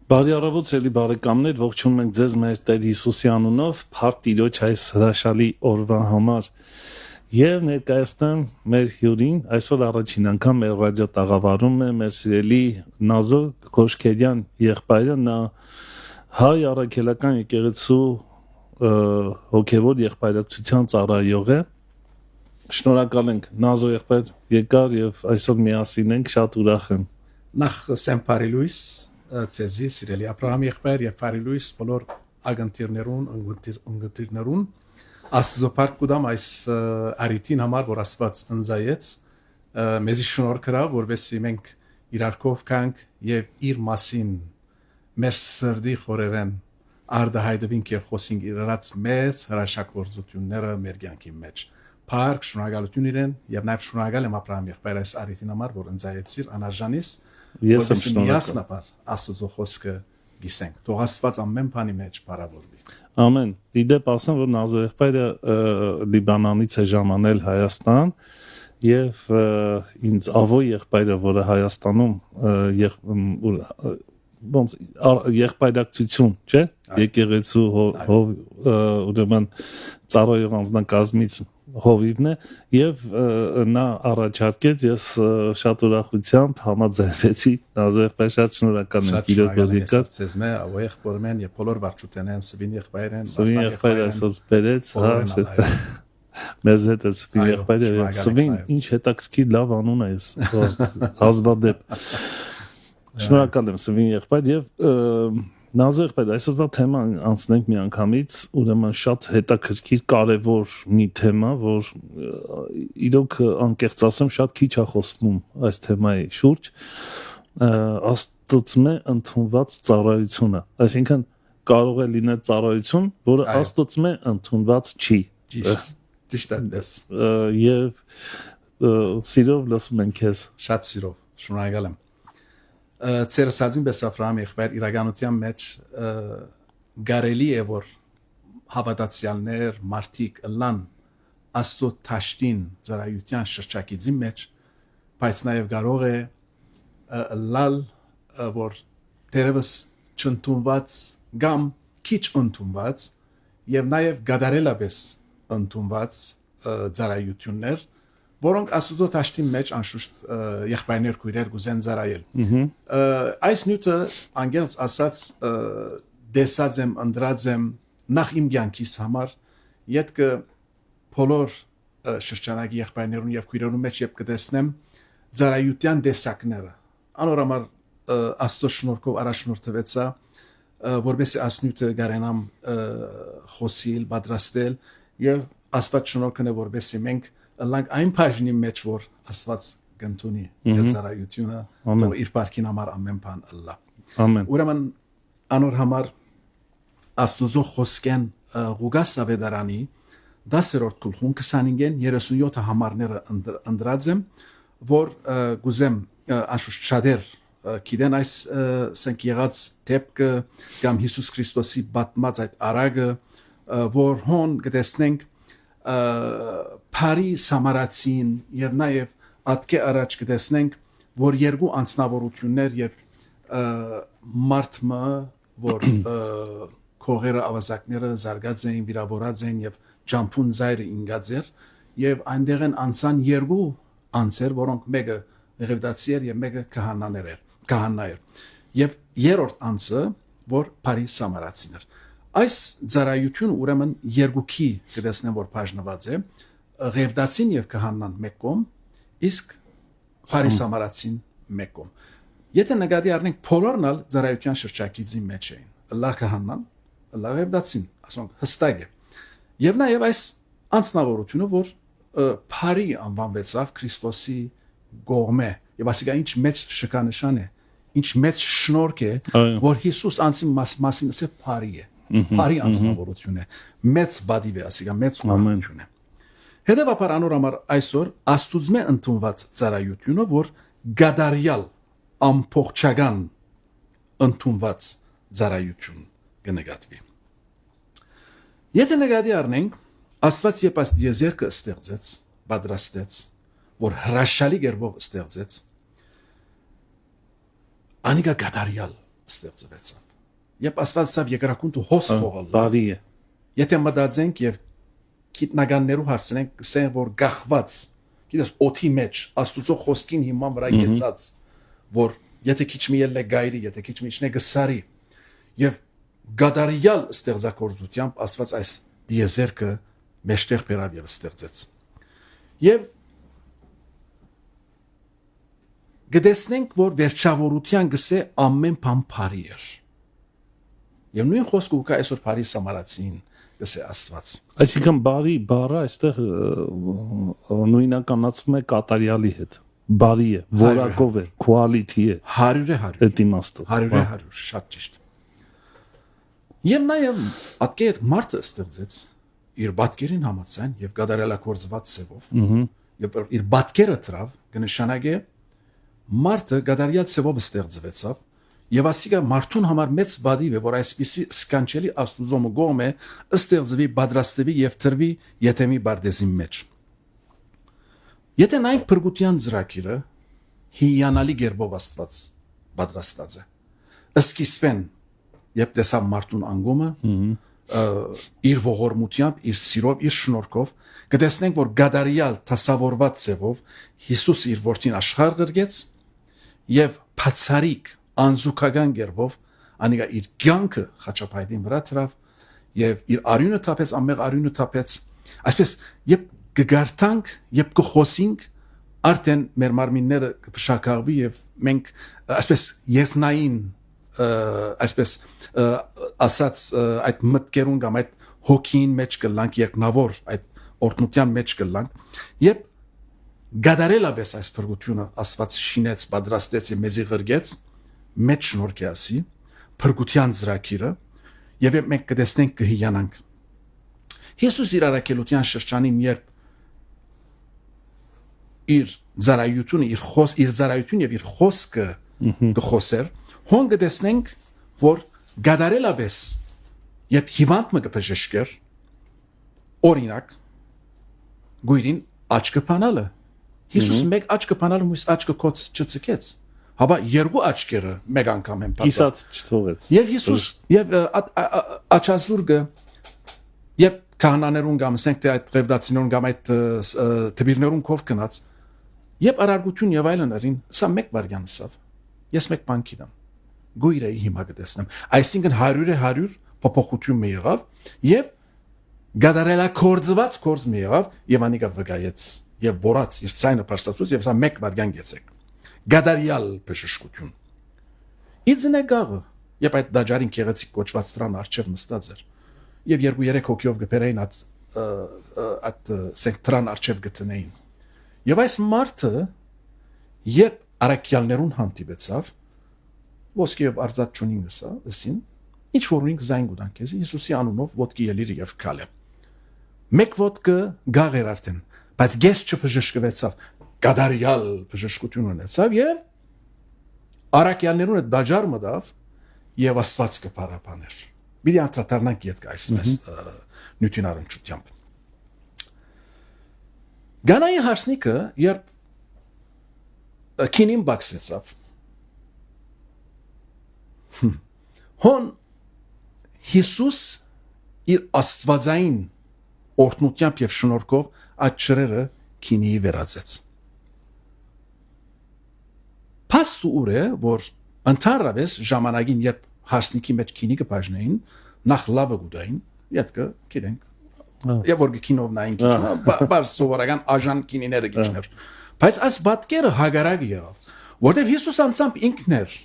Բարի առավոտ, ցելի բարեկամներ, ողջունում ենք ձեզ մեր Տեր Հիսուսի անունով, փառք Տիրոջ այս հրաշալի օրվա համար։ Եվ ներկայացնեմ մեր հյուրին, այսօր առաջին անգամ մեր ռադիո տաղավարում է մեր սիրելի Նազո Քոշքերյան եղբայրը, նա հայ առաքելական եկեղեցու հոգևոր եղբայրակցության ծառայող է։ Շնորհակալ ենք Նազո եղբայր եկար եւ այսօր միասին ենք, շատ ուրախ եմ։ Նախ Սեմփարի Լուիս Ցեզի սիրելի Աբրահամ եղբայր եւ Փարի Լուիս բոլոր ագնտիրներուն Աստծո փառք կուտամ այս արիտին համար որ Աստված ընձայեց մեզի շնորհ կրա որովհետեւ մենք իրարքով կանք եւ իր մասին մեր սրդի խորերեն արդահայտվինք եւ խոսենք իրարած մեծ հրաշագործությունները մեր կյանքի մեջ փառք շնորհակալություն իրեն եւ նաեւ շնորհակալ եմ Աբրահամ եղբայր այս արիտին համար որ ընձայեցիր անարժանից Ես եմ շնորհակալ Աստծո խոսքը գիսենք թող Աստված ամեն բանի մեջ բարավորվի Ամեն իդեպ ասեմ որ Նազո եղբայրը Լիբանանից է ժամանել Հայաստան եւ ինձ ավո եղբայրը որը Հայաստանում ոնց եղբայրակցություն, չէ՞, եկեղեցու ուրեմն ծառայող անձնակազմից հովիվն է եւ նա առաջարկեց ես շատ ուրախությամբ համաձայնվեցի Նազո եղբայր շատ շնորհակալ եմ իրոք որ եկար ցեզ մե ավո եղբորմեն եւ բոլոր վարչութենեն սվին եղբայրեն սվին եղբայրը այսօր բերեց հա մեզ հետ է սվին եղբայրը սվին ինչ հետաքրքիր լավ անուն է ես հազվադեպ Շնորհակալ եմ սվին եղբայր եւ Նազո եղբայր այսօրվա թեման անցնենք միանգամից ուրեմն շատ հետաքրքիր կարևոր մի թեմա որ իրոք անկեղծ ասեմ շատ քիչ է խոսվում այս թեմայի շուրջ Աստծո ընդունված ծառայությունը այսինքն կարող է լինել ծառայություն որը Աստծո ընդունված չի ճիշտ է եւ սիրով լսում ենք քեզ շատ սիրով շնորհակալ եմ Ցերսածին բեսաֆրամ եղբայր իրականության մեջ գարելի է որ հավատացյալներ մարդիկ լան աստծո թաշտին ծառայության շրջակիցի մեջ բայց նաև կարող է լալ որ դերևս չընդունված կամ քիչ ընդունված եւ նաև գադարելաբես ընդունված ծառայություններ որոնք աստծո թաշտի մեջ անշուշտ եղբայրներ քույրեր գուզեն ծառայել այս նյութը անգels ասած դեսած եմ անդրած եմ նախ իմ կյանքիս համար յետքը բոլոր շրջանագի եղբայրներուն եւ քույրերուն մեջ եւ կտեսնեմ ծառայության դեսակները անորամար աստծո շնորհքով առաջնորդվեցա որբեսի ասնյութը գարենամ խոսիլ պատրաստել եւ աստված շնորհքն է որբեսի մենք Լանք այն բաժնի մեջ որ Աստված կընդունի իր ծառայությունը թող իր բարքին համար ամեն բան ըլլա ամեն ուրեմն անոր համար Աստծո խոսքեն Ղուգաս Ավետարանի 10-րդ գլխուն 25-ին 37 համարները ընդրած եմ որ գուզեմ անշուշտ շատեր գիտեն այս սենք եղած դեպքը կամ Հիսուս Քրիստոսի բատմած այդ արագը որ հոն կտեսնենք Փարի Սամարացին եւ նաեւ ատկե առաջ կտեսնենք որ երկու անձնավորություններ եւ մարդը որ քողերը ավազակները զարգած էին վիրավորած էին եւ ջամփուն զայրը ինգած էր եւ այնտեղ են անցան երկու անձեր որոնք մեկը Ղևդացի էր եւ մեկը քահանա էր եւ երրորդ անձը որ Փարի Սամարացին էր Այս ծառայությունը ուրեմն երկուքի կտեսնեմ որ բաժնված է Ղևդացին եւ քահանան մեկ կողմ իսկ Փարի Սամարացին մեկ կողմ Եթե նկատի առնենք բոլորն ալ ծառայության շրջակիցի մեջ էին Ալլահ քահանան Ալլահ Ղևդացին ասենք հստակ է եւ նաեւ այս անձնավորությունը որ Փարի անվանվեցավ Քրիստոսի կողմը եւ ասիկա ինչ մեծ շքանշան է ինչ մեծ շնորհք է որ Հիսուս անցի մասին ասե Փարի է Փարի անձնավորություն է մեծ բադիվ է ասիկա մեծ ուրախություն է Հետևաբար անորամար այսօր Աստուծո ընդունված ծառայությունը որ գադարյալ ամփոխչական ընդունված ծառայություն կնկատվի Եթե նկատի առնենք Աստված երբ այս եզերքը ստեղծեց պատրաստեց որ հրաշալի գերբով ստեղծեց անիկա գադարյալ ստեղծվեցավ։ Երբ Աստվածով երկրակունթը հոս թողալ։ Բարի է։ Եթե մտածենք եւ գիտնականներու հարցնենք, կսեն որ գախված, գիտես, օթի մեջ Աստուծո խոսքին հիման վրա եցած, որ եթե քիչ մի ելնե գայրի, եթե քիչ մի իջնե գսարի եւ գադարիալ ստեղծագործությամբ Աստված այս դիեզերքը մեջտեղ բերավ եւ ստեղծեց։ Եվ գտեսնենք, որ վերջավորության գսե ամեն բան բարի էր։ Եվ նույն խոսքը ուկա այսօր Փարիզ Սամարացին գսե Աստված։ Այսինքն բարի բառը այստեղ նույնականացվում է կատարյալի հետ։ Բարի է, որակով է, quality է։ 100-100։ Այդ իմաստով։ 100-100, շատ ճիշտ։ Եվ նաեւ ատկե այդ մարդը ստեղծեց իր բատկերին համաձայն եւ գադարելակորձված սևով։ Եվ իր բատկերը դրավ կնշանակե մարդը գադարյալ սևով ստեղծվեցավ եւ ասիկա մարդուն համար մեծ բադիվ է որ այսպիսի սկանչելի Աստուծո մգոմ է ստեղծվի բادرաստվի եւ թրվի եթեմի բարդեզի մեջ։ Եթե նայենք փրկության ծրագիրը հիանալի գերբով Աստված բادرաստած է։ Սկիզբեն երբ տեսավ մարդուն անգումը իր ողորմությամբ, իր սիրով, իր շնորհքով կտեսնենք որ գադարյալ տասավորված ձևով Հիսուս իր որդին աշխարհ գրգեց եւ բացարիք անզուգական գերբով անիկա իր կյանքը խաչապայտին վրա դրավ եւ իր արյունը թափեց ամեղ արյունը թափեց այսպես երբ կգարտանք երբ կխոսենք արդեն մեր մարմինները կփշակաղվի եւ մենք այսպես երկնային այսպես ասած այդ մտքերուն կամ այդ հոգին մեջ կլանք երկնավոր այդ օրտնության մեջ կլանք երբ գադարելաբես այս փրկությունը Աստված շինեց պատրաստեց եւ մեզի գրգեց մեջ շնորհքի ասի փրկության ծրագիրը եւ մենք կտեսնենք կհիանանք Հիսուս իր արաքելության շրջանին երբ իր ծառայությունը իր ծառայությունը եւ իր խոսքը կխոսեր հոն կտեսնենք որ գադարելաբես երբ հիվանդ մը կբժշկեր օրինակ գույրին աչքը փանալը Հիսուս մեկ աչքը փանալը մյուս աչքը կոց չծկեց հաբա երկու աչքերը մեկ անգամ են փակած Կիսատ չթողեց եւ Հիսուս եւ աչազուրգը երբ կանաներուն կամ ասենք թե այդ ղևդացիներուն կամ այդ տբիրներուն կով կնած երբ արարգություն եւ այլն արին սա մեկ վարյան սավ ես մեկ բան գիտեմ գույրեի հիմա կտեսնեմ այսինքն 100-100 փոփոխություն մի եղավ եւ գադարելա կորձված կորձ մի եղավ եւ անիկա վգայեց եւ բորած իր ցայնը բարձրացուց եւ սա մեկ վարյան գեցեք գադարյալ բժշկություն իձնե գաղը երբ այդ դաջարին քեղեցիկ կոչված տրան արչեւ նստած էր եւ 2-3 հոգիով գբերեին այդ սեկտրան արչեւ գտնեին եւ այս մարդը երբ արաքյալներուն հանդիպեցավ ոսկեով արձած ճունին գսա ասին ինչ որին զայն գուտան քեզի Հիսուսի անունով ոտքի ելիր եւ քալե մեկ ոտքը գաղեր արդեն բայց գես չբժշկվեցավ գադարյալ բժշկություն ունեցավ եւ արաքյալներուն այդ դաջար մտավ եւ Աստված կփարապաներ մի անդրադառնանք իդ կայսնես նյութին առնչությամբ Գանայի հարսնիկը երբ քինին բաքսեցավ հոն Հիսուս իր աստվածային օրհնությամբ եւ շնորհքով այդ ճրերը քինիի վերածեց Փաստը ուր է որ ընդհանրապես ժամանակին երբ հարսնիկի մեջ քինի կբաժնեին նախ լավը գուտային յետքը գիտենք եւ որ քինով նային քիչ բար սովորական աժան քինիները քիչներ բայց այս բատկերը հագարակ եղավ որտեվ Հիսուս անցամբ ինքն էր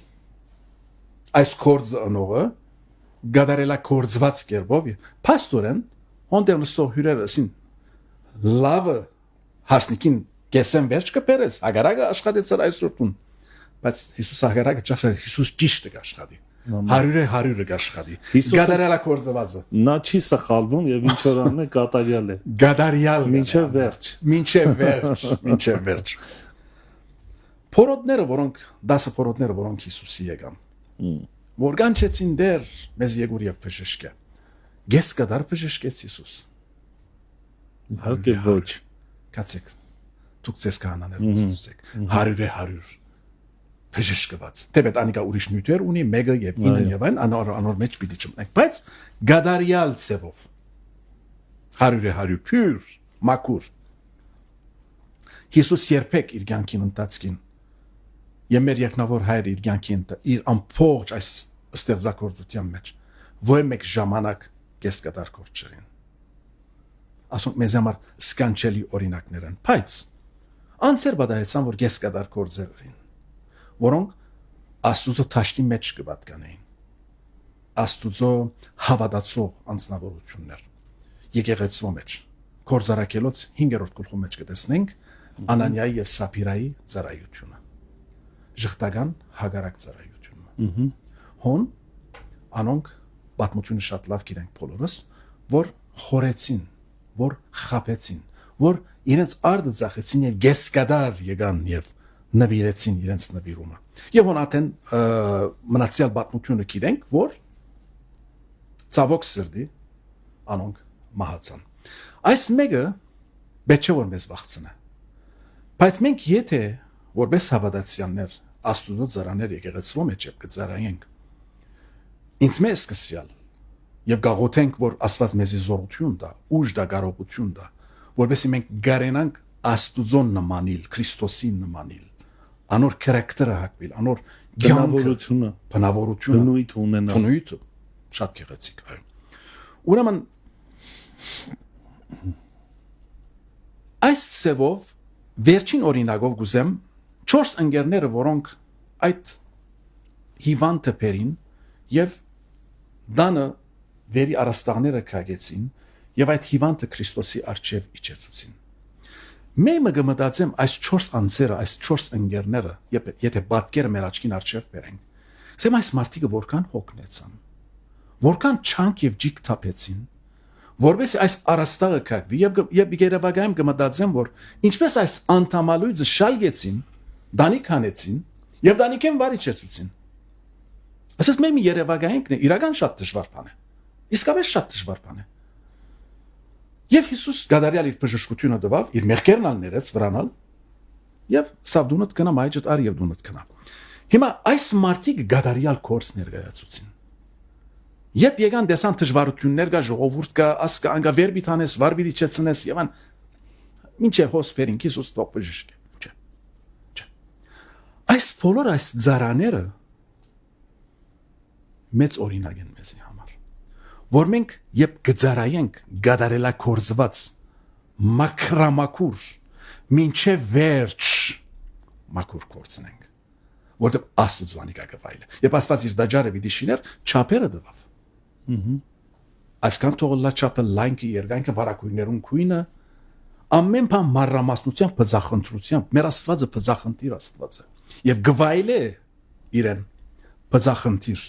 այս կորձը անողը գադարելա կորձված կերպով փաստորեն հոնդերնստող հյուրերը ասին լավը հարսնիկին կեսեն վերջ կբերես հագարակը աշխատեցար այսօրտուն բայց Հիսուս հագարակը ճաշել Հիսուս ճիշտ է աշխատի 100-100 կաշխատի գադարելա կորձվածը նա չի սխալվում եւ ինչ որ անում է կատարյալ է գադարյալ մինչեւ վերջ փորոտները որոնք 10 փորոտները որոնք Հիսուսի եկան որ կանչեցին դեր մեզ եկուր եւ բժշկե գես կդար բժշկեց Հիսուս հարկե ոչ կացեք դուք ցես կանաներ ուսուցեք 100-100 բժշկված դեպետ անիկա ուրիշ նյութեր ունի մեկը եւ 9 եւ այն անոր մեջ պիտի չմտնենք բայց գադարիալ ծևով 100 փյուր մակուր Հիսուս երբեք իր կյանքին ընթացքին եւ մեր երկնավոր հայրը իր կյանքին իր ամբողջ այս ստեղծագործության մեջ ոչ մեկ ժամանակ կեսկատար չրին ասոնք մեզ համար սկանչելի օրինակներ են բայց անցեր բադայեցան որ կեսկատար գործերին որոնք Աստուծո թաշտի մեջ կպատկանեին Աստուծո հավատացող անձնավորություններ եկեղեցու մեջ կորզարակելոց 5-րդ գլխի մեջ կտեսնենք Անանիայի եւ Սապիրայի ծառայությունը ժխտական հագարակ ծառայությունը հոն անոնք պատմությունը շատ լավ գիտենք բոլորս որ խորեցին որ խապեցին որ իրենց արդը ծախեցին եւ գեսկադար եկան եւ նվիրեցին իրենց նվիրումը եւ հոնատեն մնացյալ պատմությունը գիտենք որ ցավոք սրդի անոնք մահացան այս մեկը բեչե որ մեզ վախցնե բայց մենք եթե որպես հավատացյալներ Աստուծո ծառաներ եկեղեցու մեջ կծառայենք ինձ մեզ սկսյալ եւ գաղութենք որ Աստված մեզի զորություն տա ուժ տա կարողություն տա որովհետեւ մենք գարենանք Աստուծոն նմանիլ Քրիստոսին նմանիլ անոր քարակտերը հակվել անոր բնավորությունը բնույթ ունենա բնույթը շատ գեղեցիկ այո ուրեմն այս ծևով վերջին օրինակով գուզեմ 4 ընկերները որոնք այդ հիվանդը բերին եւ դանը վերի արաստաղները կագեցին եւ այդ հիվանդը Քրիստոսի արչեւ իջեցուցին Մեմը գմտածեմ այս 4 անձերը, այս 4 ընկերները, եթե պատկերը մեր աչքին արչև բերենք, ասեմ այս մարդիկը որքան հոգնեցան, որքան չանք եւ ջիկ թափեցին, որովհետեւ այս արաստաղը կակվի եւ երևակայեմ գմտածեմ, որ ինչպես այս անդամալույցը շալգեցին, դանիք հանեցին եւ դանիքեն վարիչեցուցին։ Ասես մեմի երևակայենք իրական շատ դժվար բան է։ Իսկապես շատ դժվար բան է։ Եվ Հիսուս գադարյալ իր բժշկությունը տվավ, իր մեղքերն ալներեց վրանալ, եւ սավդունդ կնա մայջդ ար եւ դունդ կնա։ Հիմա այս մարդիկ գադարյալ կորս ներկայացուցին։ Երբ եկան դեսան դժվարություններ կա, ժողովուրդ կա, ասկա անգա վերբիթանես, վարբիդի չեցնես եւ ան մինչեւ հոսպերին Հիսուս տող բժշկ։ Չէ։ Այս բոլոր այս ծառաները մեծ օրինակ են մեզի համար։ Որ մենք երբ գծարայենք գադարելա կորզված մակրամակուր մինչև վերջ մակուր կորցնենք որտեղ Աստուծոյի կակվայել երբ Աստված իր դաջարը պիտի շիներ չափերը դվավ այսքան թողլա չափը լայնքի երգանքը վարակույրներուն քույնը ամեն բան մարամասնությամբ բծախնդրությամբ մեր Աստվածը բծախնդիր Աստված է եւ գվայել է իրեն բծախնդիր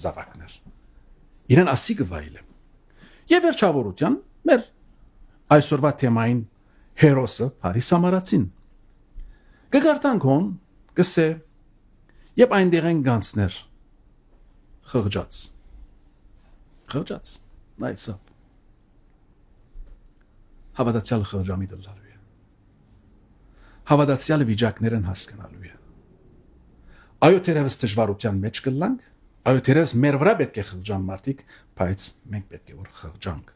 զավակներ իրեն ասի գվայել է եւ վերջավորության մեր այսօրվա թեմային հերոսը Հարիս Ամարացին գգարտանք հոն գսե եւ այնտեղ են գանցներ խղճած նայսա հավատացյալ խղճամի դլարու է հավատացյալ վիճակներն հասկանալու է այո թերևս դժվարության մեջ կլանք այո թերևս մեր վրա պետք է խղճան մարդիկ բայց մենք պետք է որ խղճանք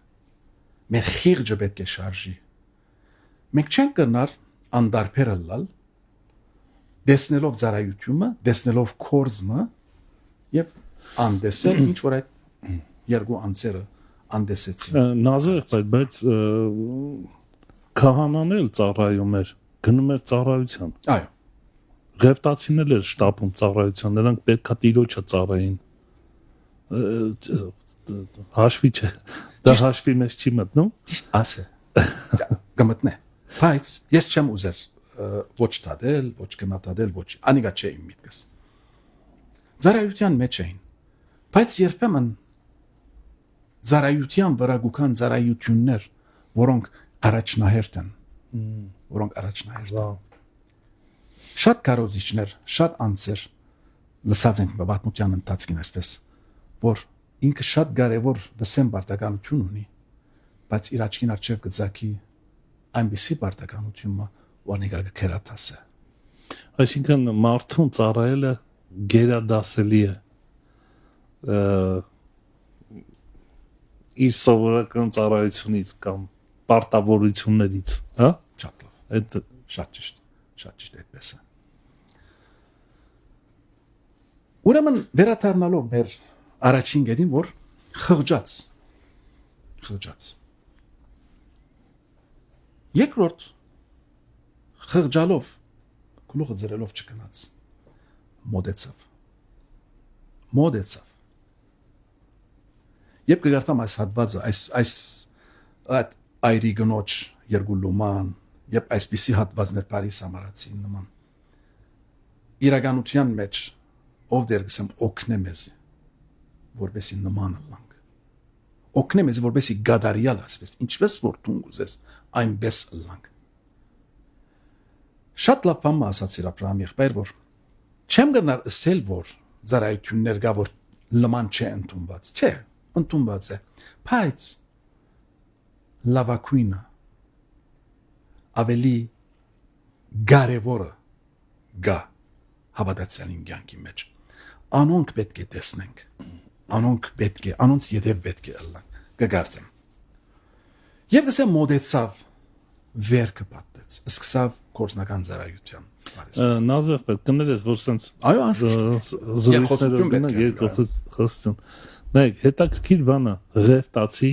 մեր խիղճը պետք է շարժի մենք չենք կնար անդարբերը լալ դեսնելով ծառայությունը դեսնելով կորզը եւ անդեսել ինչ որ այդ երկու անձերը անդեսեցին նազեր բայց քահանանել ծառայում էր գնում էր ծառայության այո Ղևտացիներ էր շտապում ծառայության, նրանք պետքա տիրոջը ծառային։ Հաշվի չէ։ Դա հաշվի մեջ չի մտնում։ Ճիշտ ասե։ Գմտնե։ Բայց ես չեմ ուզեր ոչ տադել, ոչ գնահատել, ոչ անիգա չէ իմ միտքս։ Ծառայության մեջ էին։ Բայց երբեմն ծառայության վրա գուքան ծառայություններ, որոնք առաջնահերթ են։ Որոնք առաջնահերթ են։ Շատ կարոզիչներ, շատ անձեր լսած ենք պատմության ընթացքին այսպես, որ ինքը շատ կարևոր դասեմ պարտականություն ունի, բայց իր աչքին առջև գծակի այնպիսի պարտականությունը, որ նիգա կերատաս է։ Այսինքն մարդուն ծառայելը գերադասելի է իր սովորական ծառայությունից կամ պարտավորություններից, հա? Շատ լավ, Այդ շատ ճիշտ այդպես է։ Ուրեմն վերադառնալով մեր առաջին գեդին, որ խղճած երկրորդ խղճալով գլուխը ձրելով չկնաց մոդեցավ Եվ կգարտամ այս հատվածը, այս այրի գնոջ երկու լուման, եւ այսպիսի հատվածներ Փարիզ համարացին նման։ Իրականության մեջ ով դեր գսեմ օգնե մեզ, որբեսի նման լանք։ Օգնե մեզ, որբեսի գադարիալ ասես, ինչպես որ դու ուզես, այնպես լանք։ Շատ լավ բան ասացիր Աբրահամ եղբայր, որ չեմ գնար ասել, որ ծառայություններ կա, որ լման չէ ընդունված։ Չէ, ընդունված է, բայց լավակույնը ավելի կարևորը գա հավատացյալին կյանքի մեջ։ Անոնք պետք է տեսնենք, անոնց յետև պետք է ըլլանք, կգարձեմ։ Եվ գսեմ մոդեցավ վերքը պատտեց, սկսավ կորձնական ծառայության։ Նազեղ պետք կներես, որ սենց այո, անշուշտ երկխոսություն Նայեք, հետաքրքիր բանը ղևտացի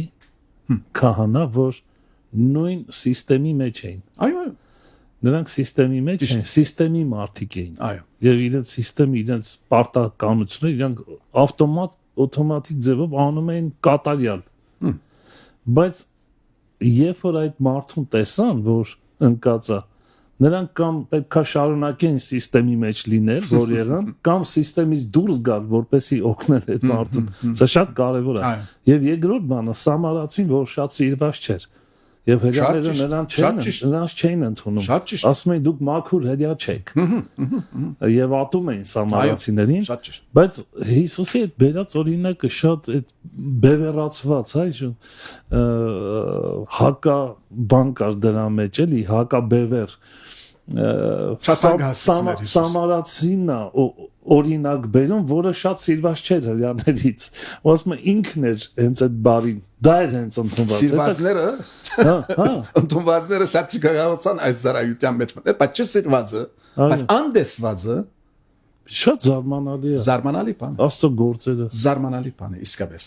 քահանա, որ նույն սիստեմի մեջ էին։ Այո։ Նրանք սիստեմի մեջ են, սիստեմի մարդիկ էին։ Այո։ Եվ իրենց սիստեմի, իրենց պարտականությունը, իրանք ավտոմատիկ ձևով անում էին կատարյալ։ Բայց երբ որ այդ մարդուն տեսան, որ ընկած է, նրանք կամ պետք է շարունակեն սիստեմի մեջ լինել, որ եղան, կամ սիստեմից դուրս գալ, որպեսզի օգնել այդ մարդուն։ Սա շատ կարևոր է։ Եվ երկրորդ բանը, սամարացին, որ շատ սիրված չէր։ Եվ հրեաները նրանց չէին ընդունում։ Ասում էին դուք մաքուր հրեա չեք։ Եվ ատում էին սամարացիներին։ Բայց Հիսուսի այդ բերած օրինակը շատ այդ բևեռացված, այժմ հակա բան կար դրա մեջ, էլի, հակա բևեռ։ Սամարացինը օրինակ բերում, որը շատ սիրված չէր հրեաներից։ Ասում են ինքն էր հենց այդ բարին, դա էր հենց ընդունված։ Սիրվածները, ընդունվածները շատ չկարողացան այս ծառայության մեջ մտնել, բայց չսիրվածը, բայց անդեսվածը շատ զարմանալի է։ Զարմանալի բան։ Աստծո գործերը։ Զարմանալի բան է, իսկապես։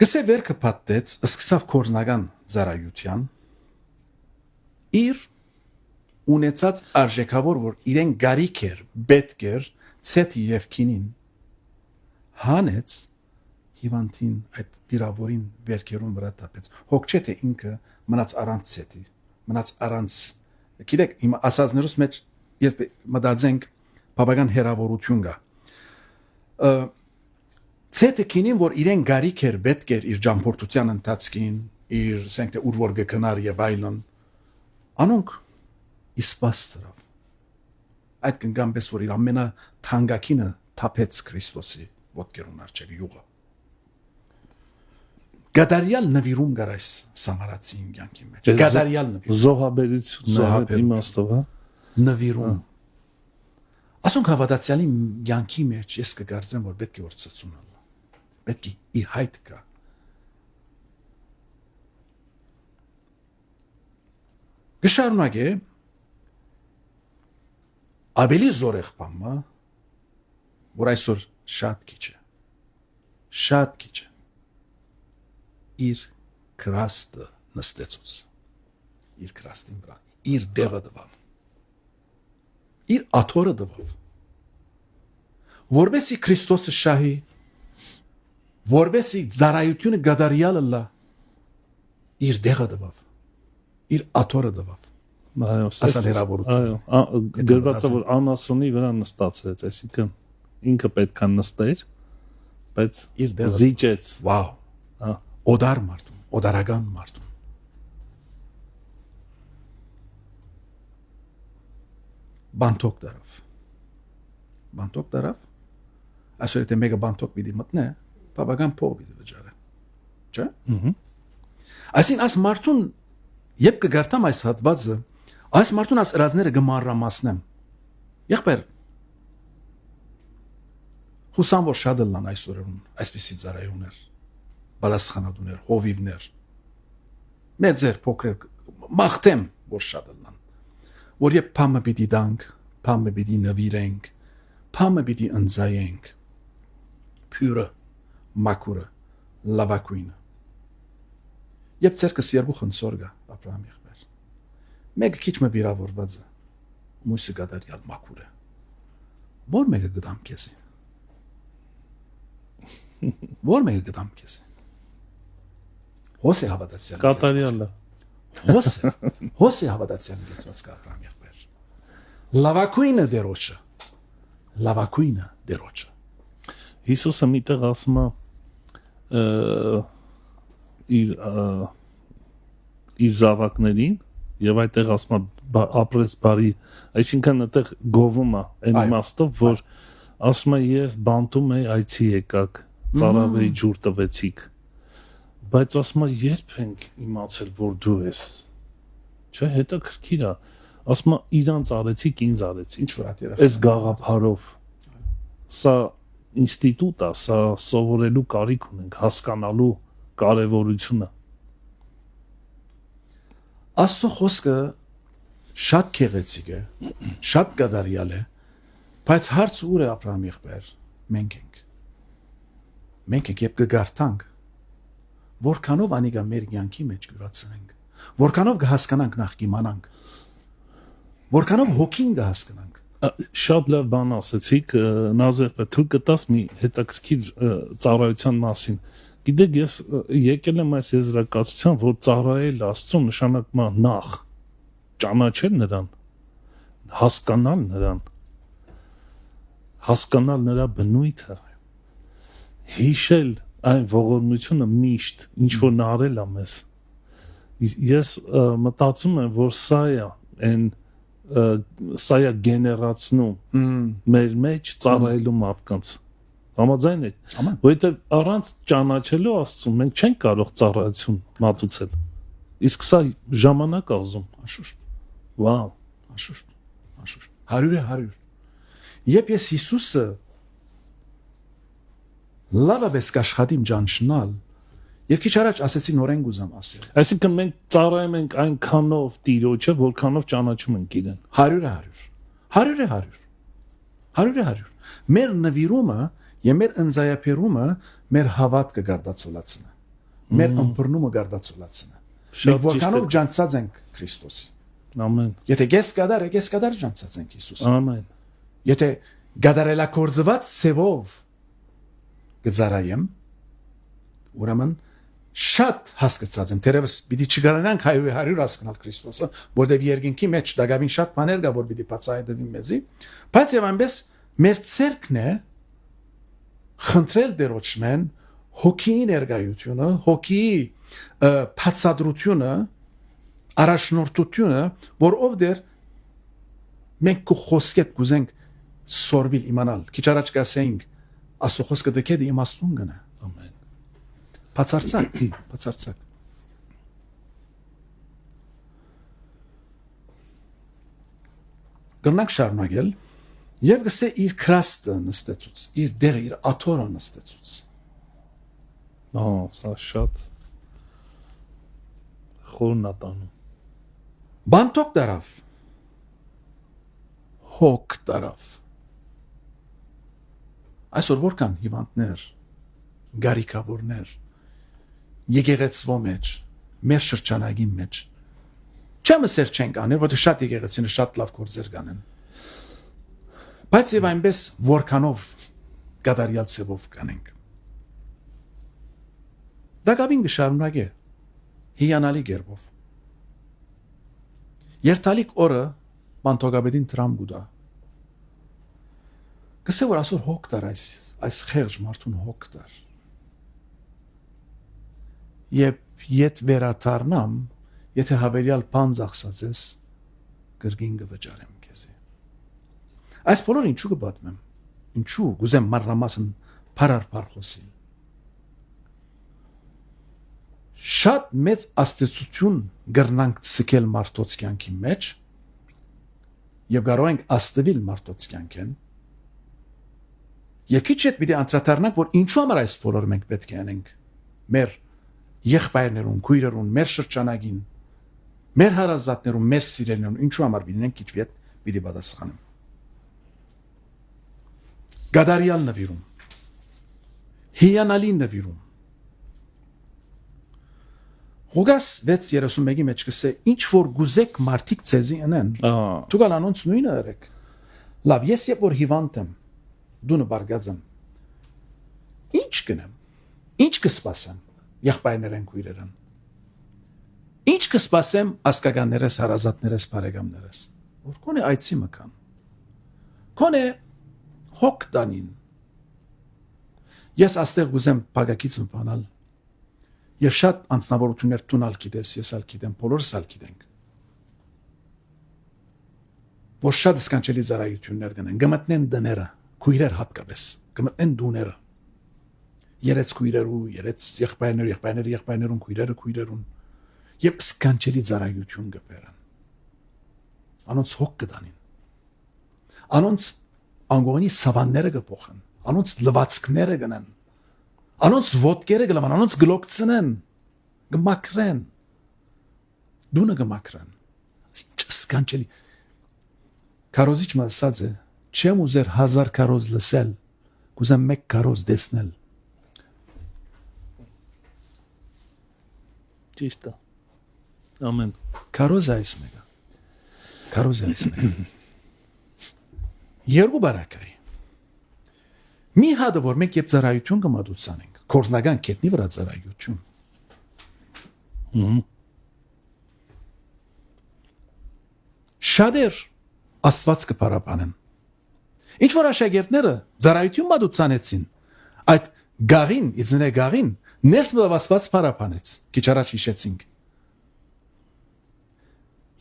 Գսե վերքը պատտեց, սկսավ կորձնական ծառայության իր ունեցած արժեքավոր, որ իրեն գարիք էր, պետք էր, ցեթի եւ քինին հանեց հիվանդին այդ վիրավորին վերքերուն վրա տապեց։ Հոգ չէ թե ինքը մնաց առանց ցեթի, մնաց առանց։ Գիտեք, իմ ասածներուս մեջ երբ մտածենք բավական հերավորություն կա։ Ցեթի քինին, որ իրեն գարիք էր, պետք էր իր ճամփորդության ընթացքին, իր ասենք թե ուր որ գնար եւ այլն անոնք իսպաստրավ այդ կնգամպես որ իր ամենա թանկակինը թափեց Քրիստոսի ոտքերուն արջև յուղը գադարիալ նվիրում գար այս սամարացին կյանքի մեջ գադարիալ նվիրում զոհաբերություն իմաստով հա նվիրում ասոնք հավատացյալի կյանքի մեջ ես կգարձեմ որ պետք է որ ծծուն ալա պետք է ի հայտ կա Գշարունակ է ավելի զորեղ բամը որ այսօր շատ քիչ է իր քրաստը նստեցուց իր քրաստին վրա իր դեղը դվավ իր աթորը դվավ որբեսի Քրիստոսը շահի որբեսի ծառայությունը գադարիալը լա իր դեղը դվավ իր աթորը դվավ ասալ հերավորություն այո գրված է որ անասունի վրա նստածրեց այսինքն ինքը պետք է նստեր բայց իր դեղը զիջեց վաու օդար մարդում օդարական մարդում բանտոկ դարավ այսօր եթե մեկը բանտոկ պիտի մտնե բավական փող պիտի վճարի չէ այսին աս մարդուն Եվ կգարտամ այս հատվածը, այս մարդուն աս ըրածները գմանրամասնեմ։ Եղբայր, հուսամ, որ շատ լան այս օրերուն, այսպիսի ծառայություններ, բալասխանատուներ, հովիվներ, մեծեր, փոքրեր, մաղթեմ, որ շատ լան, որ եբ փամը պիտի դանք, փամը պիտի նվիրենք, փամը պիտի ընձայենք, փյուրը, մաքուրը, լավակույնը։ Եվ ցերկս երկու խնձոր գա Աբրահամ եղբայր։ Մեկը քիչ մը վիրավորված է, մյուսը գադարյալ մաքուր է։ Որ մեկը գտամ քեզի։ Որ մեկը գտամ քեզի։ Հոսե հավատացյալ։ Կատարյալը։ Հոսե հավատացյալ գեցված կա Աբրահամ եղբայր։ Լավակույնը դերոջը։ Լավակույնը դերոջը։ Հիսուսը միտեղ ասում է իր զավակներին եւ այդտեղ ասում է ապրես բարի, այսինքն այդտեղ գովում է այն իմաստով, որ ասում է ես բանտում էի այցի եկակ, ծառավեի ջուր տվեցիք, բայց ասում է երբ ենք իմացել, որ դու ես, չէ, հետաքրքիր է, ասում է իրանց արեցիք, ինձ արեցիք, Ինչ որ ատերը։ այս գաղափարով, սա ինստիտուտ է, սա սովորելու կարիք ունենք, հասկանալու կարևորությունը։ Աստծո խոսքը շատ քեղեցիկ է, շատ գադարյալ է, բայց հարցը ուր է Աբրահամ եղբայր, մենք ենք։ Մենք ենք, երբ կգարտանք, որքանով անիկա մեր կյանքի մեջ կյուրացնենք, որքանով կհասկանանք նախ կիմանանք, որքանով հոգին կհասկանանք։ Շատ լավ բան ասեցիք, Նազեր, թույլ կտաս մի հետաքրքիր ծառայության մասին։ Գիտեք, ես եկել եմ այս եզրակացության, որ ծառայել Աստծուն նշանակում է նախ ճանաչել նրան, հասկանալ նրա բնույթը, հիշել այն ողորմությունը միշտ, ինչ որ նա արել է մեզ։ Ես մտածում եմ, որ սա է գեներացնում մեր մեջ ծառայելու մարդկանց։ Համաձայն եք, որովհետև առանց ճանաչելու Աստծուն մենք չենք կարող ծառայություն մատուցել։ Իսկ սա ժամանակ է ուզում։ Անշուշտ, Վաու, անշուշտ, անշուշտ։ 100-100։ Երբ ես Հիսուսը լավաբես կաշխատիմ ճանչնալ, եւ քիչ առաջ ասեցի նորեն գուզամ ասել։ այսինքն մենք ծառայում ենք այնքանով Տիրոջը, որքանով ճանաչում ենք իրեն։ 100-100։ 100-100։ Մեր նվիրումը եւ մեր ընձայապերումը մեր հավատքը գարդացոլացնը։ Մեր ըմբռնումը գարդացոլացնը։ Մենք որքանով ջանցած ենք Քրիստոսին։ Ամեն։ Եթե ես կդար ջանցած ենք Հիսուսին։ Ամեն։ Եթե գադարելակորձված սևով գծարայեմ, ուրեմն շատ հասկացած եմ, թերևս պիտի չգարանանք 100 հասկանալ Քրիստոսը, որտեղ երկինքի մեջ դակավին շատ բաներ կա, որ պիտի բացահայտվի մեզի, բայց եւ այնպես մեր ցերկն է խնդրել դերոճմեն հոգիի ներկայությունը, հոգիի բացադրությունը, առաջնորդությունը, որ ով դեր մենք կու խոսքետ կուզենք սորվիլ իմանալ, քիչ առաջ կասեինք Աստծո խոսքը դեպի իմաստուն գնա։ Ամեն։ Բացարձակ։ Գնանք շարունակել եւ գսե իր քրաստը նստեցուց, իր դեղը, իր աթորը նստեցուց։ Սա շատ խորնատանում։ Բանտոք դարավ։ Հոգ դարավ։ Այսօր որքան հիվանդներ, գարիկավորներ, եկեղեցվո մեջ, մեր շրջանագի մեջ, չեմ սեր չենք անել, որտեղ շատ եկեղեցիներ շատ լավ գործեր կանեն, բայց եւ այնպես որքանով կատարյալ ծևով կանենք։ Դակավին գշարունակե, հիանալի գերբով։ Երթալիք օրը բանտոգաբեդին տրամ գուդա։ Կսե որ ասոր հոգ դար այս խեղճ մարդուն հոգ դար։ Ետ վերաթարնամ, եթե հավերյալ բան ծախսած ես, գրգին կվճարեմ քեզի։ Այս բոլորը ինչու կպատմեմ, ինչու գուզեմ մանրամասն փարար խոսիլ։ շատ մեծ աստեցություն գրնանք ցկել մարդոց կյանքի մեջ եւ կարող ենք աստվել մարդոց կյանքեն եւ քիչ հետ պիտի անդրադառնանք որ ինչու համար այս բոլորը մենք պետք է անենք մեր եղբայրներուն, քույրերուն, մեր շրջանագին մեր հարազատներուն, մեր սիրելիներուն ինչու համար պիտի անենք քիչ հետ պիտի պատասխանեմ գադարիալ նվիրում հիանալի նվիրում Ղուգաս 6:31-ի մեջ կսե ինչ որ գուզեք մարդիկ ցեզի անեն դու գալ անոնց նույնը արեք լավ ես երբ որ հիվանդ եմ դու նբարգած եմ ինչ կնեմ ինչ կսպասեմ եղբայրներեն քույրերեն ինչ կսպասեմ ասկականներս հարազատներս բարեկամներս որ կոնե այցի մկան կոնե հոգ տանին ես աստեղ գուզեմ բագակից մփանալ Եվ շատ անձնավորություններ տունալ գիտես, ես ալ գիտեմ, բոլորս ալ գիտենք։ Որ շատ սկանչելի ծառայություններ կնեն, գմտնեն դները, քույրեր հատկապես, գմտնեն դուները։ Երեց քույրերու, երեց եղբայրներուն, քույրերուն, եւ սկանչելի ծառայություն կբերան։ Անոնց հոգ կտանին։ Անոնց անգողնի սավանները կփոխեն, անոնց լվացքները կնեն։ Անոնց ոտքերը գլման, անոնց գլոկցնեն, գմակրեն, դունը գմակրեն, ինչ սկանչելի, կարոզիչ մասած է, չեմ ուզեր 1000 կարոզ լսել, կուզեմ մեկ կարոզ դեսնել, ճիշտ է, ամեն, կարոզ այս մեկը, երկու բարակայի, մի հադը որ մենք եբ ծառայություն կմատուցանենք, Կորզնական կետնի վրա ծառայություն։ Շատեր Աստված կփարապանեն։ Ինչ որ աշակերտները ծառայություն մատուցանեցին, այդ գաղին, իցնե գաղին, ներս մտավ Աստված փարապանեց։ Քիչ առաջ հիշեցինք։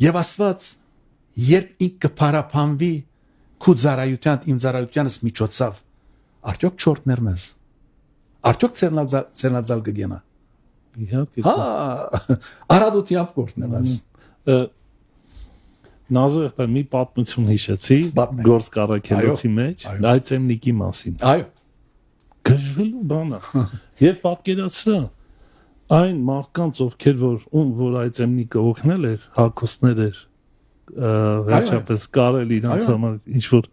Եվ Աստված երբ ինքը կփարապանվի քու ծառայության, իմ ծառայությանս միջոցով, արդյոք չորտներ մեզ Արդյոք ցերնաձալ կգենա։ Իհարկե։ Հա, արադությամբ կորտնելած։ Նազը մի պատմություն հիշեցի գործ կառաքելոցի մեջ, այդ Էմնիկի մասին։ Այո։ Գժվելու բանը։ Երբ պատկերացրա այն մարդկանց ովքեր որ այդ Էմնիկը օգնել էր, հակոստներ էր, վերջապես կարել իրանց համար ինչ որ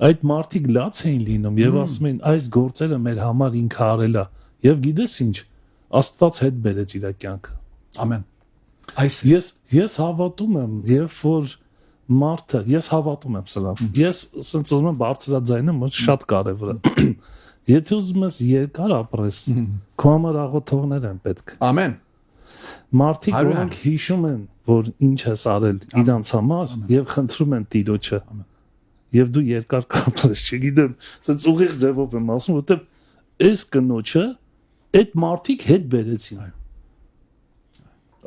այդ մարդիկ լաց էին լինում եւ ասում են այս գործերը մեր համար ինքը արել է եւ գիտես ինչ Աստված հետ բերեց իր կյանքը ամեն այս ես հավատում եմ երբ որ մարդը ես հավատում եմ սրան ես ասենց ուզում եմ բարձրաձայնեմ որ շատ կարեւոր է եթե ուզում ես երկար ապրես քո համար աղոթողներ են պետք ամեն մարդիկ որոնք հիշում են որ ինչ ես արել իրանց համար եւ խնդրում են Տիրոջը եւ դու երկար կապրես չգիտեմ ասած ուղիղ ձևով եմ ասում որովհետեւ այս կնոջը այդ մարդիկ հետ բերեցին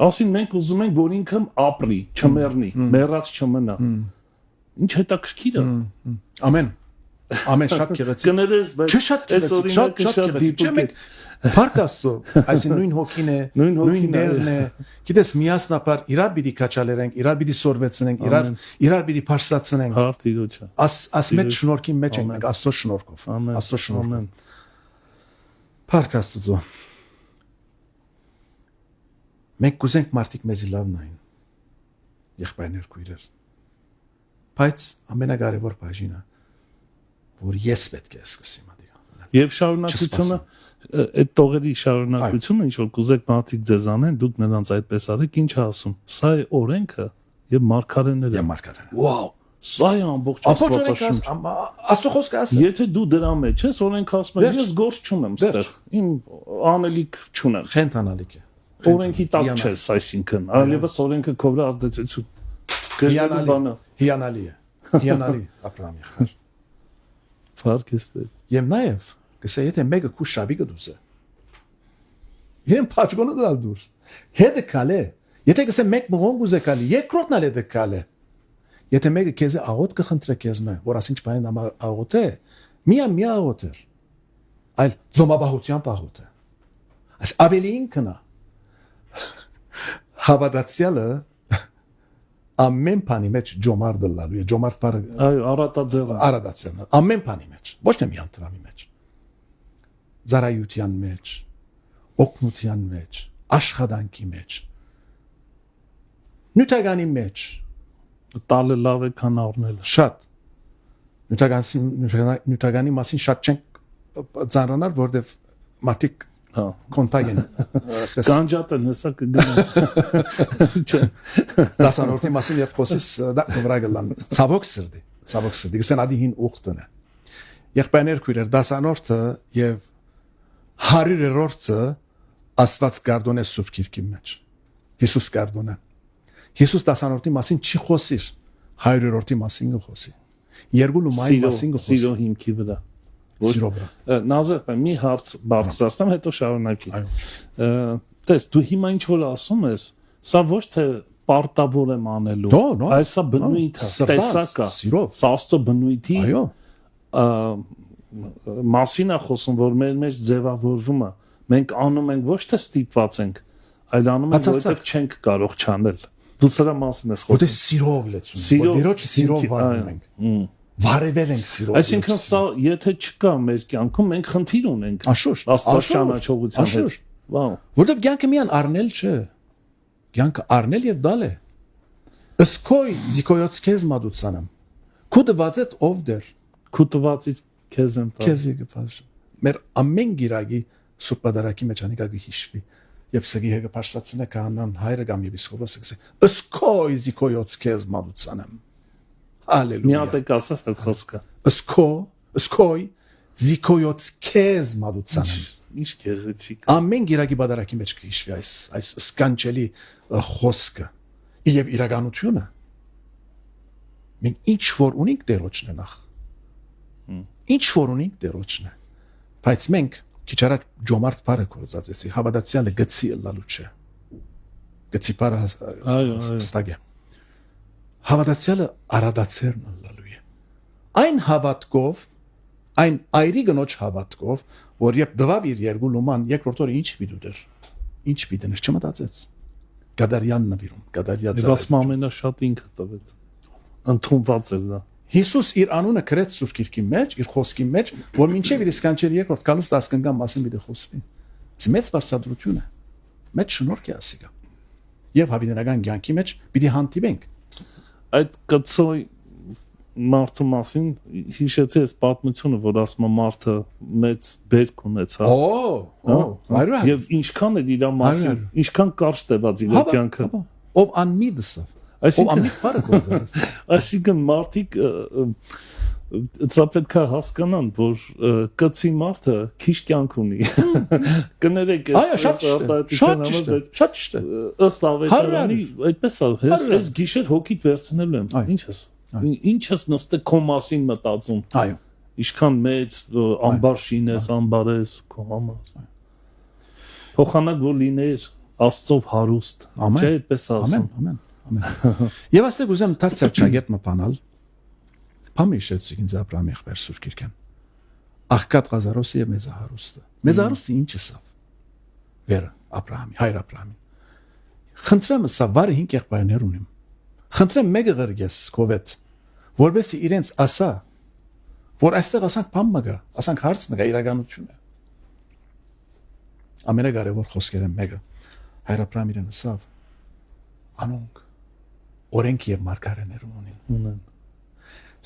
ասին մենք ուզում ենք որ ինքը ապրի չմեռնի մեռած չմնա ինչ հետաքրքիր է ամեն շատ գեղեցիկ կներես բայց շատ գեղեցիկ չէ մենք Փարկաստո, այսին նույն հոգին է, նույն դերն է։ Գիտես միասնապար իրար պիտի քաչալերենք, իրար պիտի սորվեցնենք, իրար պիտի փարսացնենք։ Հարթ Տիրոջը։ Աս մեծ շնորհքի մեջ ենք մենք Աստծո շնորհքով։ Աստծո շնորհքով։ Փարկաստո։ Մենք կուզենք մարդիկ մեզի լավ նային։ Եղբայրներ քույրեր։ Բայց ամենակարևոր բաժինը որ ես պետք է սկսեմ ադիա։ Եվ շարունակությունը այդ տողերի շարունակությունը ինչ որ կուզեք մարդիկ ձեզ անեն դուք նրանց այդպես արեք ինչ ասում սա է օրենքը եւ մարգարեները վաու սա է ամբողջ Աստվածաշունչ Աստծո խոսքը ասա եթե դու դրա մեջ ես օրենք ասում ես ես գործ չունեմ ստեղ իմ անելիք չունեմ խենթանալիք է օրենքի տակ չես այսինքն այլևս օրենքը քո վրա ազդեցություն գժվելու բանը հիանալի է հիանալի ապրամ եղբայր Փարքեստը եւ նաեւ Կսե եթե մեկը քու շաբիկը դուսը Իրեն փաչգոնը դալ դուր Հետը կալե Եթե կսե մեկ մղոն գուզե կալի Երկրոտն ալ հետը կալե Եթե մեկը քեզ աղոտ կխնդրե քեզ մե որ ասինչ բան համար աղոտ է մի աղոտ է այլ զոմաբահության աղոտ է Այս ավելին կնա Հավատացյալը ամեն բանի մեջ ջոմարդ լալու է, ջոմարդ բառը այո, արադացիան, ամեն բանի մեջ, ոչ թե միայն տրամի մեջ, ծառայության մեջ, օգնության մեջ, աշխատանքի մեջ, նյութականի մեջ, տալը լավ է, քան առնելը։ շատ նյութականի մասին շատ չենք ծանրանալ, որովհետև մարդիկ Հա, կոնտակտ են, կանջատը հեսա կգնա։ դասանորդի մասին երբ խոսես դա վրա գլան ցավոք սրդի գսեն ադի հին ուխտն է եղբայրներ քույրեր դասանորդը եւ 100-րդը Աստված գարդոն է սուրբ քիրքի մեջ Հիսուս գարդոն է Հիսուս դասանորդի մասին չի խոսիր 100-րդի մասին խոսի երկու լումայի մասին խոսի սիրո հիմքի վրա Նազեր մի հարց բարձրացնեմ հետո շարունակի տես դու հիմա ինչ որ ասում ես սա ոչ թե պարտավոր եմ անելու այլ սա բնույթ է տեսակ է սա աստծո բնույթի մասին է խոսում որ մեր մեջ ձևավորվում է մենք անում ենք ոչ թե ստիպված ենք այլ անում ենք որովհետև չենք կարող չանել դու սրա մասին ես խոսում որտե սիրով լեցում դերոջ սիրով վարվում ենք Վարվել ենք սիրով։ Այսինքն սա եթե չկա մեր կյանքում մենք խնդիր ունենք։ Աստված ճանաչողության հետ։ Վաու։ Որտեվ կյանքը միան առնել չէ։ Կյանքը առնել եւ դալ է։ Սկոյ զիկոյոց քեզ մադուցանամ։ Քու դվածետ ով դեր։ Քու տվածից քեզ եմ տա։ Քեզի գփաշ։ Մեր ամեն գիրագի սուպադարակի մեջ անիկա գհիշվի։ Եվ սգի հեգը փարսացնե կանան հայրը կամ եպիսկոպոսը գսե։ Սկոյ զիկոյոց քեզ մադուցանամ։ Հալելույա։ Մի հատ եք ասած այդ խոսքը։ Սկոյ զիկոյոց քեզ մադուցանեմ։ Ինչ գեղեցիկ։ Ամեն գիրագի բادرակի մեջ կհիշվի այս սկանչելի խոսքը։ Եվ իրականությունը։ Մենք ինչ որ ունենք դերոջն է նախ։ Ինչ որ ունենք դերոջն է։ Բայց մենք քիչ առաջ ջոմարդ բարը կորզածեցի, հավատացյալը գծի լալու չէ։ Գծի բարը այո, ստագե։ Հավատացյալը արադացերն լալու է։ Այն հավատքով, այն այրի գնոջ հավատքով, որ երբ դվավ իր երկու լուման, երկրորդ օրը ինչ պիտի դեր։ Ինչ պիտի դեր չմտածեց։ Գադարյան նվիրում, գադարյա ծառայ։ Բայց ամենաշատ ինքը տվեց։ Ընդունված էր դա։ Հիսուս իր անունը գրեց Սուրբ Գիրքի մեջ, իր խոսքի մեջ, որ մինչև իր սկանչելի երկրորդ գալուց 10 կնգամ մասին պիտի խոսվի։ Մեծ բարձրացություն է։ Մեծ շնորհք է ասիկա։ Եվ հավիտենական կյանքի մեջ պիտի հանդիպենք։ Այդ կծոյ մարդու մասին հիշեցի այս պատմությունը, որ ասում է մարդը մեծ բերք ունեցավ։ Այո։ Եվ ինչքան է իր մասին, ինչքան կարճ տևած իր կյանքը։ Ով անմիդսավ։ Այսինքն մարդիկ սա պետք է հասկանան, որ կծի մարդը քիչ կյանք ունի։ Կներեք շատ ճիշտ է։ Ըստ ավետարանի այդպես է, ես գիշեր հոգիդ վերցնելու եմ։ Ինչ ես նստե քո մասին մտածում։ Այո։ Ինչքան մեծ ամբար շինես, ամբարես քո համար։ Փոխանակ որ լիներ Աստծով հարուստ։ Չէ, այդպես ասում։ Ամեն։ Եվ աստեղ ուզեմ դարձյալ ճագետ մփանալ Փամիշեցի ինձ Աբրահամի եղբայր Սուրբ Գիրքեն Աղքատ Ղազարոսի եւ Մեծահարուստը Մեծահարուստը ինչ էսավ Վերը Աբրահամի հայր Աբրահամի Խնդրեմ սա վարը 5 եղբայրներ ունիմ Խնդրեմ մեկը գրգես կովետ որովհետեւ իրենց ասա որ այստեղ ասանք բան մգա ասանք հարց մգա իրականություն է ամենակարևոր խոսքերը մեկը հայր Աբրահամի իրեն ասավ անոնք օրենք եւ մարգարեներ ունեն